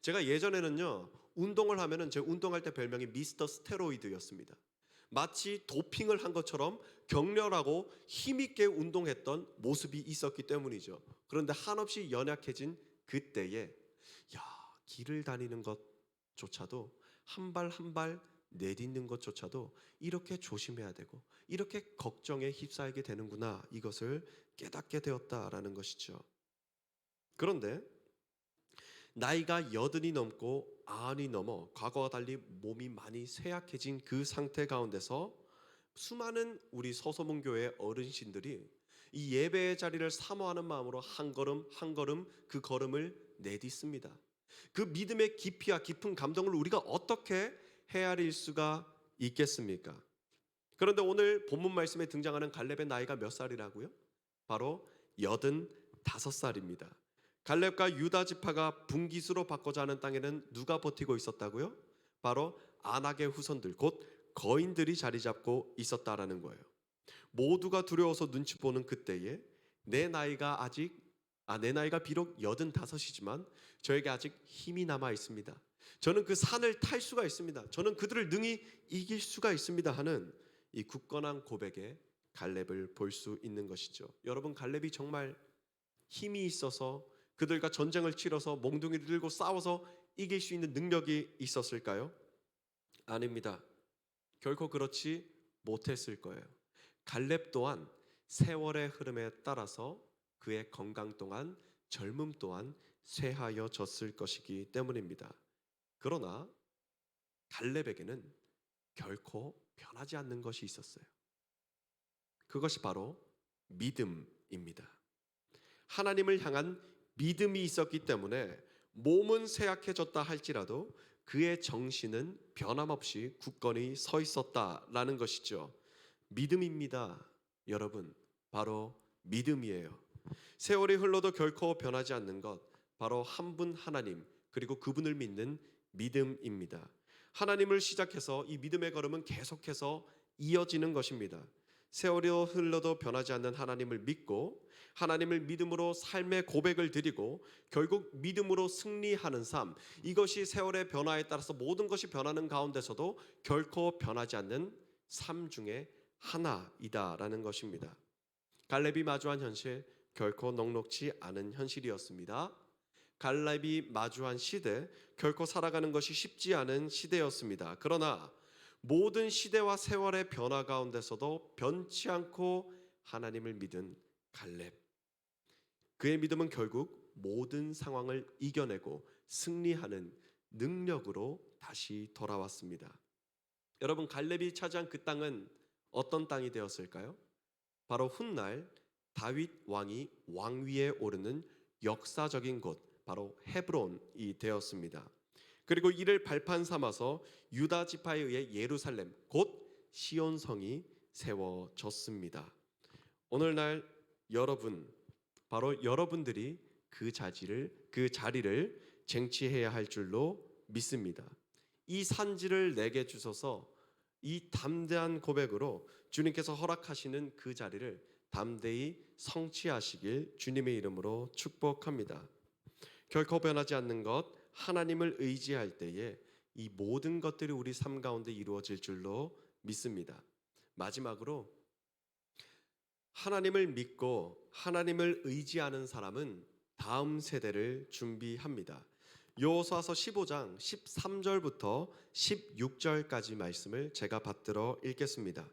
제가 예전에는요, 운동을 하면은 제 운동할 때 별명이 미스터 스테로이드였습니다. 마치 도핑을 한 것처럼 격렬하고 힘있게 운동했던 모습이 있었기 때문이죠. 그런데 한없이 연약해진 그때에 길을 다니는 것조차도 한 발 한 발 내딛는 것조차도 이렇게 조심해야 되고 이렇게 걱정에 휩싸이게 되는구나, 이것을 깨닫게 되었다라는 것이죠. 그런데 나이가 80이 넘고 90이 넘어 과거와 달리 몸이 많이 쇠약해진 그 상태 가운데서 수많은 우리 서소문교회 어르신들이 이 예배의 자리를 사모하는 마음으로 한 걸음 한 걸음 그 걸음을 내딛습니다. 그 믿음의 깊이와 깊은 감동을 우리가 어떻게 헤아릴 수가 있겠습니까? 그런데 오늘 본문 말씀에 등장하는 갈렙의 나이가 몇 살이라고요? 바로 85살입니다. 갈렙과 유다 지파가 분깃으로 바꾸자 하는 땅에는 누가 버티고 있었다고요? 바로 아낙의 후손들, 곧 거인들이 자리 잡고 있었다라는 거예요. 모두가 두려워서 눈치 보는 그때에 내 나이가 비록 85이지만 저에게 아직 힘이 남아 있습니다. 저는 그 산을 탈 수가 있습니다. 저는 그들을 능히 이길 수가 있습니다 하는 이 굳건한 고백에 갈렙을 볼 수 있는 것이죠. 여러분, 갈렙이 정말 힘이 있어서 그들과 전쟁을 치러서 몽둥이를 들고 싸워서 이길 수 있는 능력이 있었을까요? 아닙니다. 결코 그렇지 못했을 거예요. 갈렙 또한 세월의 흐름에 따라서 그의 건강 또한 젊음 또한 쇠하여졌을 것이기 때문입니다. 그러나 갈렙에게는 결코 변하지 않는 것이 있었어요. 그것이 바로 믿음입니다. 하나님을 향한 믿음이 있었기 때문에 몸은 쇠약해졌다 할지라도 그의 정신은 변함없이 굳건히 서 있었다라는 것이죠. 믿음입니다. 여러분, 바로 믿음이에요. 세월이 흘러도 결코 변하지 않는 것, 바로 한 분 하나님, 그리고 그분을 믿는 믿음입니다. 하나님을 시작해서 이 믿음의 걸음은 계속해서 이어지는 것입니다. 세월이 흘러도 변하지 않는 하나님을 믿고 하나님을 믿음으로 삶의 고백을 드리고 결국 믿음으로 승리하는 삶, 이것이 세월의 변화에 따라서 모든 것이 변하는 가운데서도 결코 변하지 않는 삶 중에 하나이다라는 것입니다. 갈렙이 마주한 현실, 결코 녹록지 않은 현실이었습니다. 갈렙이 마주한 시대, 결코 살아가는 것이 쉽지 않은 시대였습니다. 그러나 모든 시대와 세월의 변화 가운데서도 변치 않고 하나님을 믿은 갈렙, 그의 믿음은 결국 모든 상황을 이겨내고 승리하는 능력으로 다시 돌아왔습니다. 여러분, 갈렙이 차지한 그 땅은 어떤 땅이 되었을까요? 바로 훗날 다윗 왕이 왕위에 오르는 역사적인 곳, 바로 헤브론이 되었습니다. 그리고 이를 발판 삼아서 유다 지파에 의해 예루살렘, 곧 시온성이 세워졌습니다. 오늘날 여러분, 바로 여러분들이 그 자리를 쟁취해야 할 줄로 믿습니다. 이 산지를 내게 주셔서 이 담대한 고백으로 주님께서 허락하시는 그 자리를 담대히 성취하시길 주님의 이름으로 축복합니다. 결코 변하지 않는 것, 하나님을 의지할 때에 이 모든 것들이 우리 삶 가운데 이루어질 줄로 믿습니다. 마지막으로 하나님을 믿고 하나님을 의지하는 사람은 다음 세대를 준비합니다. 여호수아서 15장 13절부터 16절까지 말씀을 제가 받들어 읽겠습니다.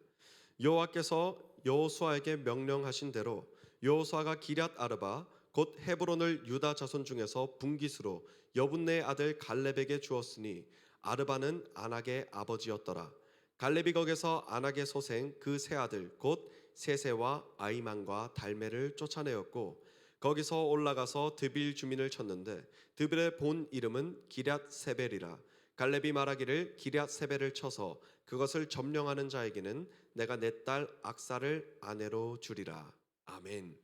여호와께서 여호수아에게 명령하신 대로 여호수아가 기럇 아르바 곧 헤브론을 유다 자손 중에서 분깃으로 여분네의 아들 갈렙에게 주었으니 아르바는 아낙의 아버지였더라. 갈렙이 거기서 아낙의 소생 그 세 아들 곧 세세와 아이만과 달메를 쫓아내었고 거기서 올라가서 드빌 주민을 쳤는데 드빌의 본 이름은 기럇 세벨이라. 갈렙이 말하기를 기럇 세벨을 쳐서 그것을 점령하는 자에게는 내가 내 딸 악사를 아내로 주리라. 아멘.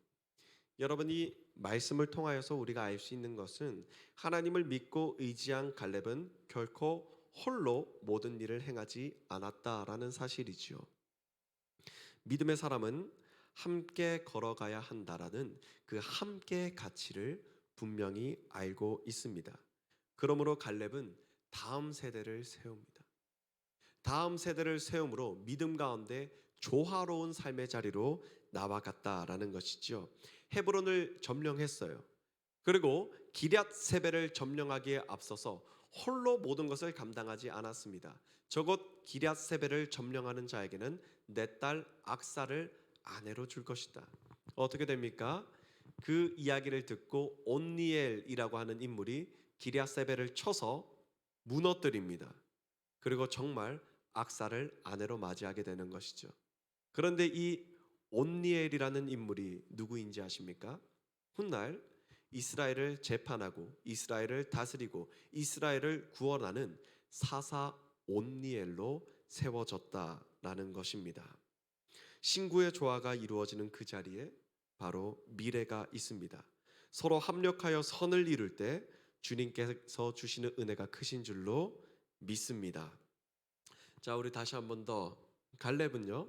여러분, 이 말씀을 통하여서 우리가 알 수 있는 것은 하나님을 믿고 의지한 갈렙은 결코 홀로 모든 일을 행하지 않았다라는 사실이지요. 믿음의 사람은 함께 걸어가야 한다라는 그 함께의 가치를 분명히 알고 있습니다. 그러므로 갈렙은 다음 세대를 세웁니다. 다음 세대를 세움으로 믿음 가운데 조화로운 삶의 자리로 나아갔다라는 것이죠. 헤브론을 점령했어요. 그리고 기럇 세벨을 점령하기에 앞서서 홀로 모든 것을 감당하지 않았습니다. 적어도 기럇 세벨을 점령하는 자에게는 내 딸 악사를 아내로 줄 것이다. 어떻게 됩니까? 그 이야기를 듣고 온니엘이라고 하는 인물이 기럇 세벨을 쳐서 무너뜨립니다. 그리고 정말 악사를 아내로 맞이하게 되는 것이죠. 그런데 이 온니엘이라는 인물이 누구인지 아십니까? 훗날 이스라엘을 재판하고 이스라엘을 다스리고 이스라엘을 구원하는 사사 온니엘로 세워졌다라는 것입니다. 신구의 조화가 이루어지는 그 자리에 바로 미래가 있습니다. 서로 합력하여 선을 이룰 때 주님께서 주시는 은혜가 크신 줄로 믿습니다. 자, 우리 다시 한 번 더. 갈렙은요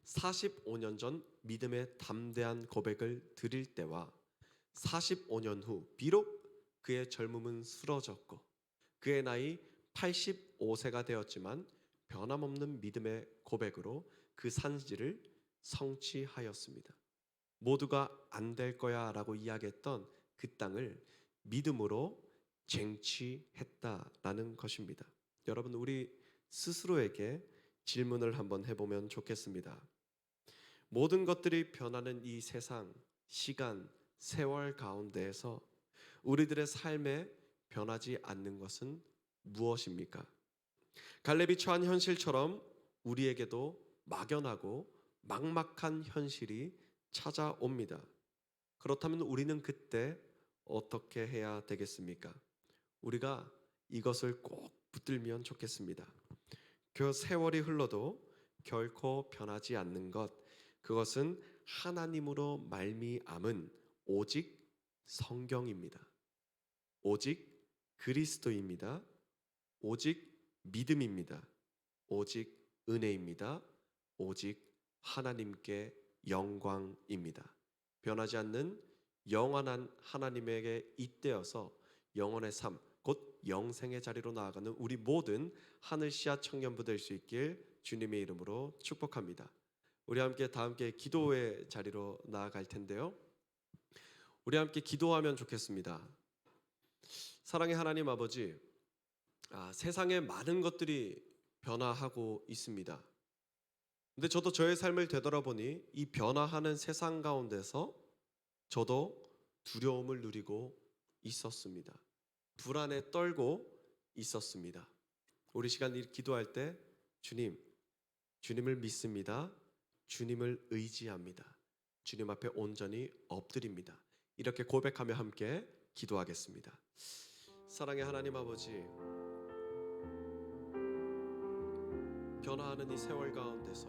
45년 전 믿음의 담대한 고백을 드릴 때와 45년 후 비록 그의 젊음은 쓰러졌고 그의 나이 85세가 되었지만 변함없는 믿음의 고백으로 그 산지를 성취하였습니다. 모두가 안 될 거야 라고 이야기했던 그 땅을 믿음으로 쟁취했다라는 것입니다. 여러분, 우리 스스로에게 질문을 한번 해보면 좋겠습니다. 모든 것들이 변하는 이 세상, 시간, 세월 가운데에서 우리들의 삶에 변하지 않는 것은 무엇입니까? 갈렙이 처한 현실처럼 우리에게도 막연하고 막막한 현실이 찾아옵니다. 그렇다면 우리는 그때 어떻게 해야 되겠습니까? 우리가 이것을 꼭 붙들면 좋겠습니다. 그 세월이 흘러도 결코 변하지 않는 것, 그것은 하나님으로 말미암은 오직 성경입니다. 오직 그리스도입니다. 오직 믿음입니다. 오직 은혜입니다. 오직 하나님께 영광입니다. 변하지 않는 영원한 하나님에게 잇대어서 영원의 삶, 곧 영생의 자리로 나아가는 우리 모든 하늘시아 청년부 될 수 있길 주님의 이름으로 축복합니다. 우리 함께 다 함께 기도의 자리로 나아갈 텐데요. 우리 함께 기도하면 좋겠습니다. 사랑의 하나님 아버지, 세상에 많은 것들이 변화하고 있습니다. 근데 저도 저의 삶을 되돌아보니 이 변화하는 세상 가운데서 저도 두려움을 누리고 있었습니다. 불안에 떨고 있었습니다. 우리 시간 기도할 때 주님을 믿습니다. 주님을 의지합니다. 주님 앞에 온전히 엎드립니다. 이렇게 고백하며 함께 기도하겠습니다. 사랑의 하나님 아버지, 변화하는 이 세월 가운데서,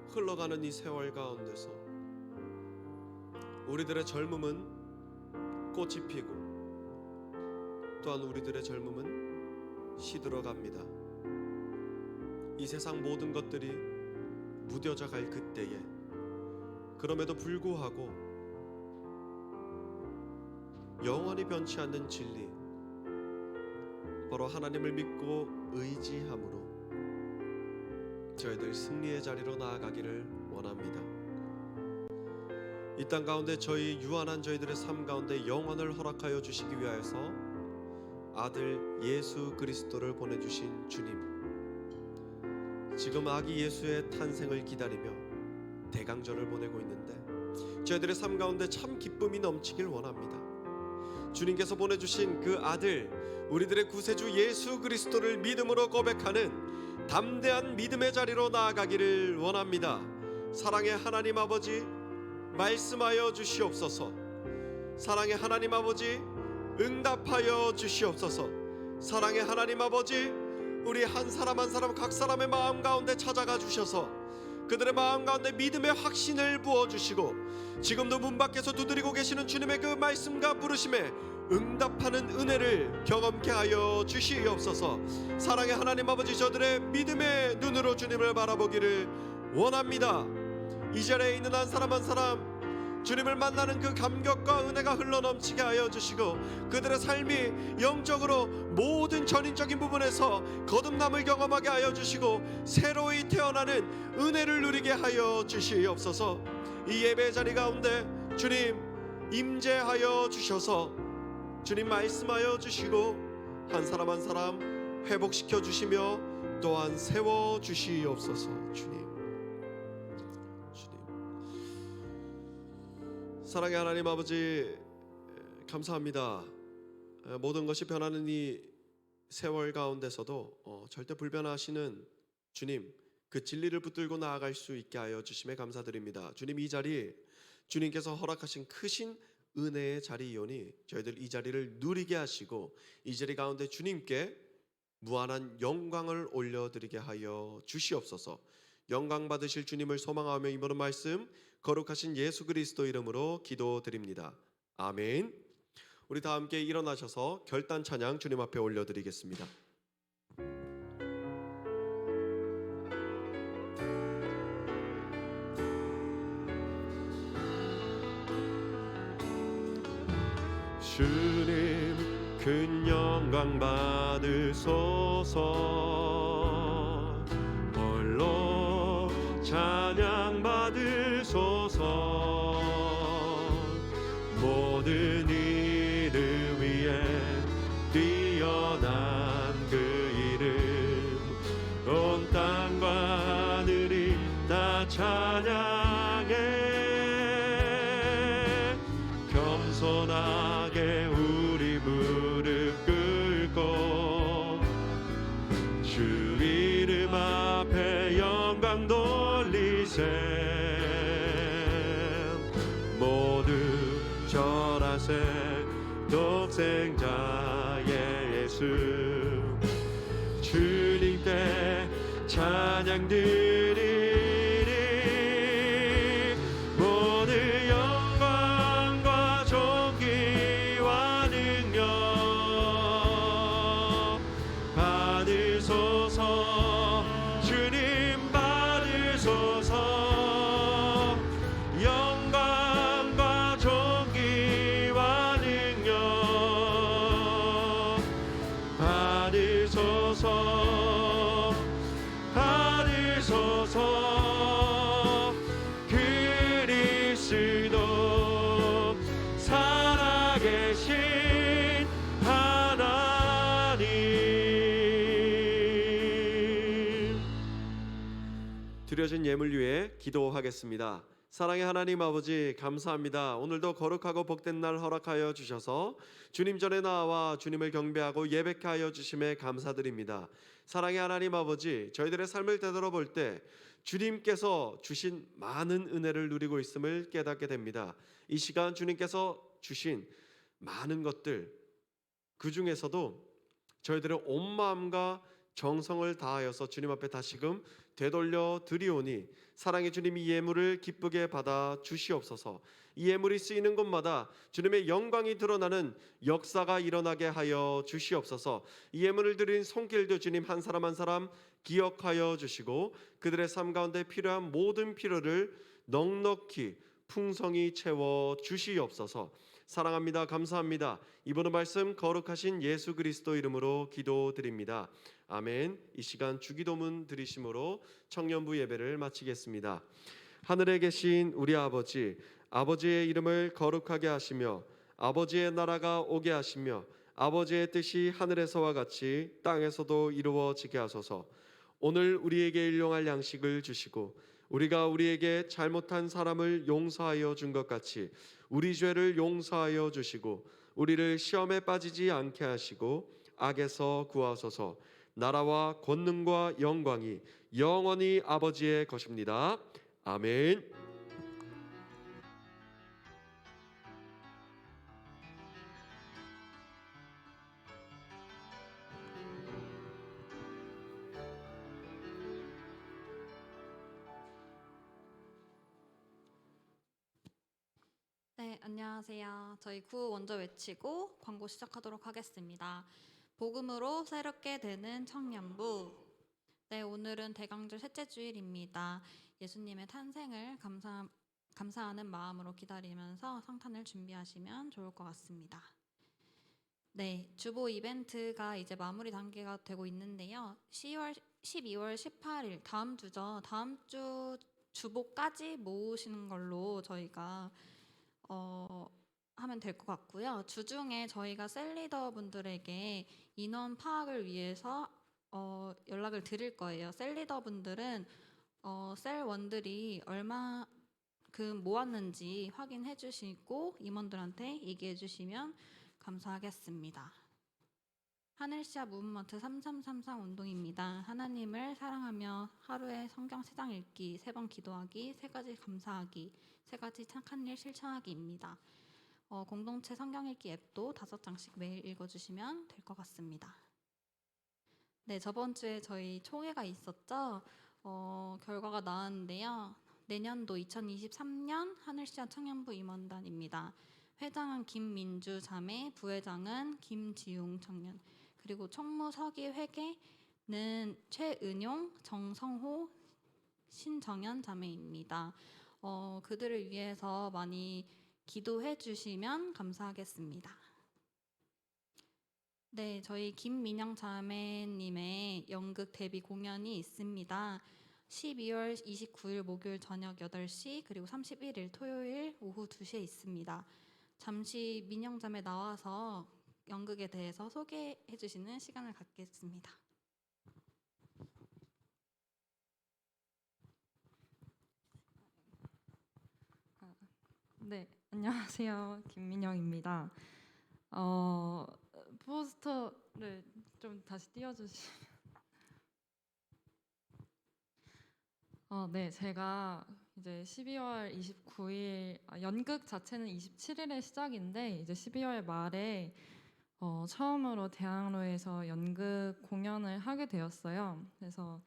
흘러가는 이 세월 가운데서 우리들의 젊음은 꽃이 피고 또한 우리들의 젊음은 시들어갑니다. 이 세상 모든 것들이 무뎌져 갈 그때에 그럼에도 불구하고 영원히 변치 않는 진리, 바로 하나님을 믿고 의지함으로 저희들 승리의 자리로 나아가기를 원합니다. 이 땅 가운데 저희 유한한 저희들의 삶 가운데 영원을 허락하여 주시기 위하여서 아들 예수 그리스도를 보내주신 주님, 지금 아기 예수의 탄생을 기다리며 대강절을 보내고 있는데 저희들의 삶 가운데 참 기쁨이 넘치길 원합니다. 주님께서 보내주신 그 아들, 우리들의 구세주 예수 그리스도를 믿음으로 고백하는 담대한 믿음의 자리로 나아가기를 원합니다. 사랑의 하나님 아버지, 말씀하여 주시옵소서. 사랑의 하나님 아버지, 응답하여 주시옵소서. 사랑의 하나님 아버지, 우리 한 사람 한 사람 각 사람의 마음 가운데 찾아가 주셔서 그들의 마음 가운데 믿음의 확신을 부어주시고 지금도 문 밖에서 두드리고 계시는 주님의 그 말씀과 부르심에 응답하는 은혜를 경험케 하여 주시옵소서. 사랑의 하나님 아버지, 저들의 믿음의 눈으로 주님을 바라보기를 원합니다. 이 자리에 있는 한 사람 한 사람 주님을 만나는 그 감격과 은혜가 흘러넘치게 하여 주시고 그들의 삶이 영적으로 모든 전인적인 부분에서 거듭남을 경험하게 하여 주시고 새로이 태어나는 은혜를 누리게 하여 주시옵소서. 이 예배 자리 가운데 주님 임재하여 주셔서 주님 말씀하여 주시고 한 사람 한 사람 회복시켜 주시며 또한 세워 주시옵소서. 주님 사랑의 하나님 아버지, 감사합니다. 모든 것이 변하는 이 세월 가운데서도 절대 불변하시는 주님, 그 진리를 붙들고 나아갈 수 있게 하여 주심에 감사드립니다. 주님, 이 자리 주님께서 허락하신 크신 은혜의 자리이오니 저희들 이 자리를 누리게 하시고 이 자리 가운데 주님께 무한한 영광을 올려드리게 하여 주시옵소서. 영광 받으실 주님을 소망하며 이번의 말씀 거룩하신 예수 그리스도 이름으로 기도드립니다. 아멘. 우리 다 함께 일어나셔서 결단 찬양 주님 앞에 올려드리겠습니다. 주님 큰 영광 받으소서, 홀로 찬양 받으소서. 모든 이름 위에 뛰어난 그 이름, 온 땅과 하늘이 다 찬양해. 겸손하게 우리 무릎 꿇고 주 이름 앞에 영광 돌리세. 모두 절하세. 독생자의 예수 주님께 찬양 드리리. 모든 영광과 존귀와 능력 받으소서. 주 받으소서 받으소서 그리스도 살아계신 하나님. 드려진 예물 위해 기도하겠습니다. 사랑의 하나님 아버지, 감사합니다. 오늘도 거룩하고 복된 날 허락하여 주셔서 주님 전에 나와 주님을 경배하고 예배케 하여 주심에 감사드립니다. 사랑의 하나님 아버지, 저희들의 삶을 되돌아볼 때 주님께서 주신 많은 은혜를 누리고 있음을 깨닫게 됩니다. 이 시간 주님께서 주신 많은 것들, 그 중에서도 저희들의 온 마음과 정성을 다하여서 주님 앞에 다시금 되돌려 드리오니 사랑의 주님, 이 예물을 기쁘게 받아 주시옵소서. 이 예물이 쓰이는 곳마다 주님의 영광이 드러나는 역사가 일어나게 하여 주시옵소서. 이 예물을 드린 손길도 주님 한 사람 한 사람 기억하여 주시고 그들의 삶 가운데 필요한 모든 필요를 넉넉히 풍성히 채워 주시옵소서. 사랑합니다. 감사합니다. 이번의 말씀 거룩하신 예수 그리스도 이름으로 기도드립니다. 아멘. 이 시간 주기도문 드리심으로 청년부 예배를 마치겠습니다. 하늘에 계신 우리 아버지, 아버지의 이름을 거룩하게 하시며 아버지의 나라가 오게 하시며 아버지의 뜻이 하늘에서와 같이 땅에서도 이루어지게 하소서. 오늘 우리에게 일용할 양식을 주시고 우리가 우리에게 잘못한 사람을 용서하여 준 것 같이 우리 죄를 용서하여 주시고 우리를 시험에 빠지지 않게 하시고 악에서 구하소서. 나라와 권능과 영광이 영원히 아버지의 것입니다. 아멘. 네, 안녕하세요. 저희 구호 먼저 외치고 광고 시작하도록 하겠습니다. 복음으로 새롭게 되는 청년부. 네, 오늘은 대강절 셋째 주일입니다. 예수님의 탄생을 감사하는 마음으로 기다리면서 성탄을 준비하시면 좋을 것 같습니다. 네, 주보 이벤트가 이제 마무리 단계가 되고 있는데요. 12월 18일 다음 주죠. 다음 주 주보까지 모으시는 걸로 저희가 하면 될 것 같고요. 주중에 저희가 셀리더 분들에게 인원 파악을 위해서 연락을 드릴 거예요. 셀리더 분들은 셀원들이 얼마큼 모았는지 확인해 주시고 임원들한테 얘기해 주시면 감사하겠습니다. 하늘시아 무브먼트 3333 운동입니다. 하나님을 사랑하며 하루에 성경 3장 읽기, 3번 기도하기, 3가지 감사하기, 3가지 착한 일 실천하기입니다. 공동체 성경 읽기 앱도 5장씩 매일 읽어주시면 될 것 같습니다. 네, 저번 주에 저희 총회가 있었죠. 결과가 나왔는데요. 내년도 2023년 하늘시아 청년부 임원단입니다. 회장은 김민주 자매, 부회장은 김지웅 청년, 그리고 총무 서기 회계는 최은용, 정성호, 신정연 자매입니다. 그들을 위해서 많이 기도해 주시면 감사하겠습니다. 네, 저희 김민영 자매님의 연극 데뷔 공연이 있습니다. 12월 29일 목요일 저녁 8시 그리고 31일 토요일 오후 2시에 있습니다. 잠시 민영 자매 나와서 연극에 대해서 소개해 주시는 시간을 갖겠습니다. 네, 안녕하세요. 김민영입니다. 포스터를 좀 다시 띄워주시면. 네, 제가 이제 12월 29일 연극 자체는 27일에 시작인데 이제 12월 말에 처음으로 대학로에서 연극 공연을 하게 되었어요. 그래서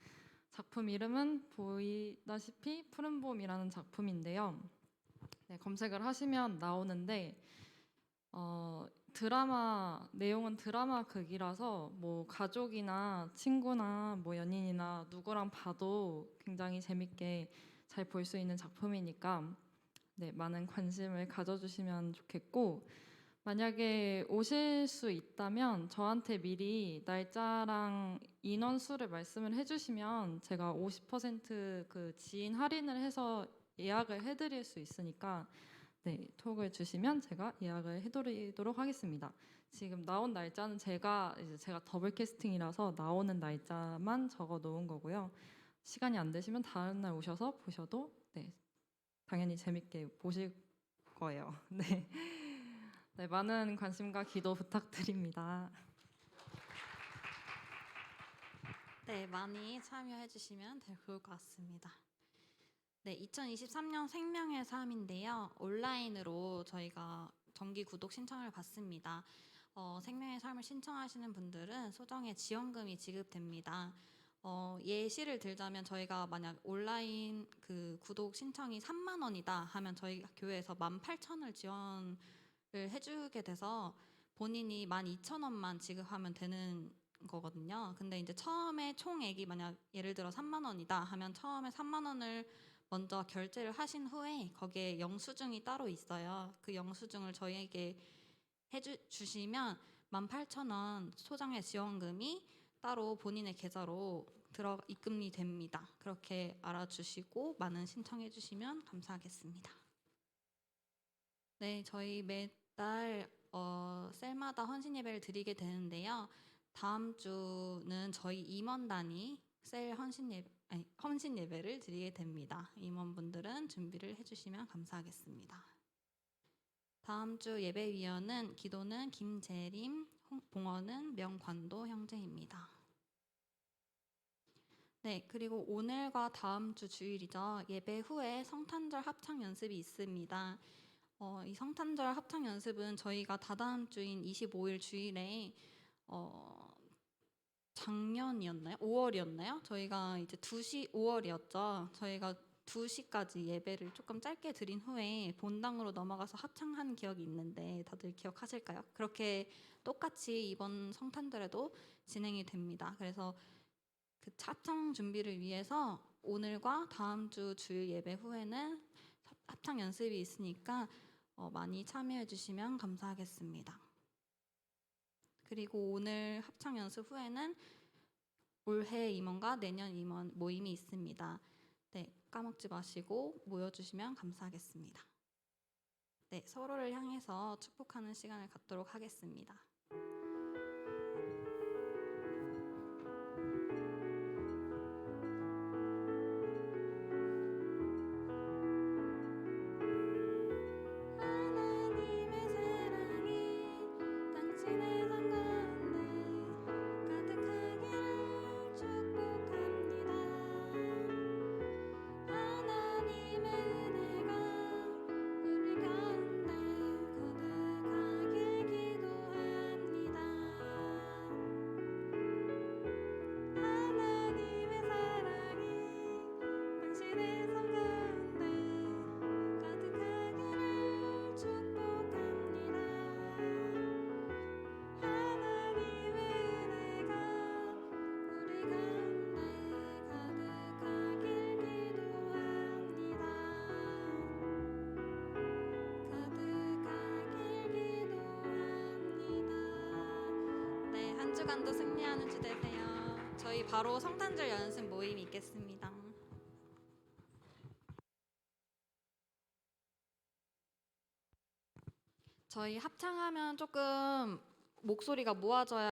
작품 이름은 보이다시피 푸른 봄이라는 작품인데요. 네, 검색을 하시면 나오는데 드라마 내용은 드라마 극이라서 뭐 가족이나 친구나 뭐 연인이나 누구랑 봐도 굉장히 재밌게 잘 볼 수 있는 작품이니까 네, 많은 관심을 가져주시면 좋겠고 만약에 오실 수 있다면 저한테 미리 날짜랑 인원수를 말씀을 해주시면 제가 50%그 지인 할인을 해서 예약을 해드릴 수 있으니까 네, 톡을 주시면 제가 예약을 해드리도록 하겠습니다. 지금 나온 날짜는 제가 더블 캐스팅이라서 나오는 날짜만 적어 놓은 거고요. 시간이 안 되시면 다음 날 오셔서 보셔도 네, 당연히 재밌게 보실 거예요. 네. 네, 많은 관심과 기도 부탁드립니다. 네, 많이 참여해 주시면 될 좋을 것 같습니다. 네, 2023년 생명의 삶인데요. 온라인으로 저희가 정기 구독 신청을 받습니다. 생명의 삶을 신청하시는 분들은 소정의 지원금이 지급됩니다. 예시를 들자면 저희가 만약 온라인 그 구독 신청이 3만 원이다 하면 저희 교회에서 18,000원을 지원을 해주게 돼서 본인이 12,000원만 지급하면 되는 거거든요. 근데 이제 처음에 총액이 만약 예를 들어 3만 원이다 하면 처음에 3만 원을 먼저 결제를 하신 후에 거기에 영수증이 따로 있어요. 그 영수증을 저희에게 해주시면 18,000원 소정의 지원금이 따로 본인의 계좌로 입금이 됩니다. 그렇게 알아주시고 많은 신청해 주시면 감사하겠습니다. 네, 저희 매달 셀마다 헌신 예배를 드리게 되는데요. 다음 주는 저희 임원단이 셀 헌신 예배를 드리게 됩니다. 임원분들은 준비를 해주시면 감사하겠습니다. 다음 주 예배위원은 기도는 김재림, 봉헌은 명관도 형제입니다. 네, 그리고 오늘과 다음 주 주일이죠. 예배 후에 성탄절 합창 연습이 있습니다. 이 성탄절 합창 연습은 저희가 다다음 주인 25일 주일에 작년이었나요? 5월이었나요? 저희가 이제 2시 5월이었죠. 저희가 2시까지 예배를 조금 짧게 드린 후에 본당으로 넘어가서 합창한 기억이 있는데 다들 기억하실까요? 그렇게 똑같이 이번 성탄절에도 진행이 됩니다. 그래서 그 합창 준비를 위해서 오늘과 다음 주 주일 예배 후에는 합창 연습이 있으니까 많이 참여해 주시면 감사하겠습니다. 그리고 오늘 합창 연습 후에는 올해 임원과 내년 임원 모임이 있습니다. 네, 까먹지 마시고 모여주시면 감사하겠습니다. 네, 서로를 향해서 축복하는 시간을 갖도록 하겠습니다. 하나님의 사랑이 당신의 삶 가운데 가득하기를 축복합니다. 하나님의 은혜가 우리 가운데 거듭하길 기도합니다. 하나님의 사랑이 당신의 삶 가운데 가득하기를 축복합니다. 하나님의 은혜가 우리 가운데 가득하길 기도합니다. 가득하길 기도합니다. 네, 한 주간도 승리하는 주 되세요. 저희 바로 성탄절 연습 모임이 있겠습니다. 저희 합창하면 조금 목소리가 모아져야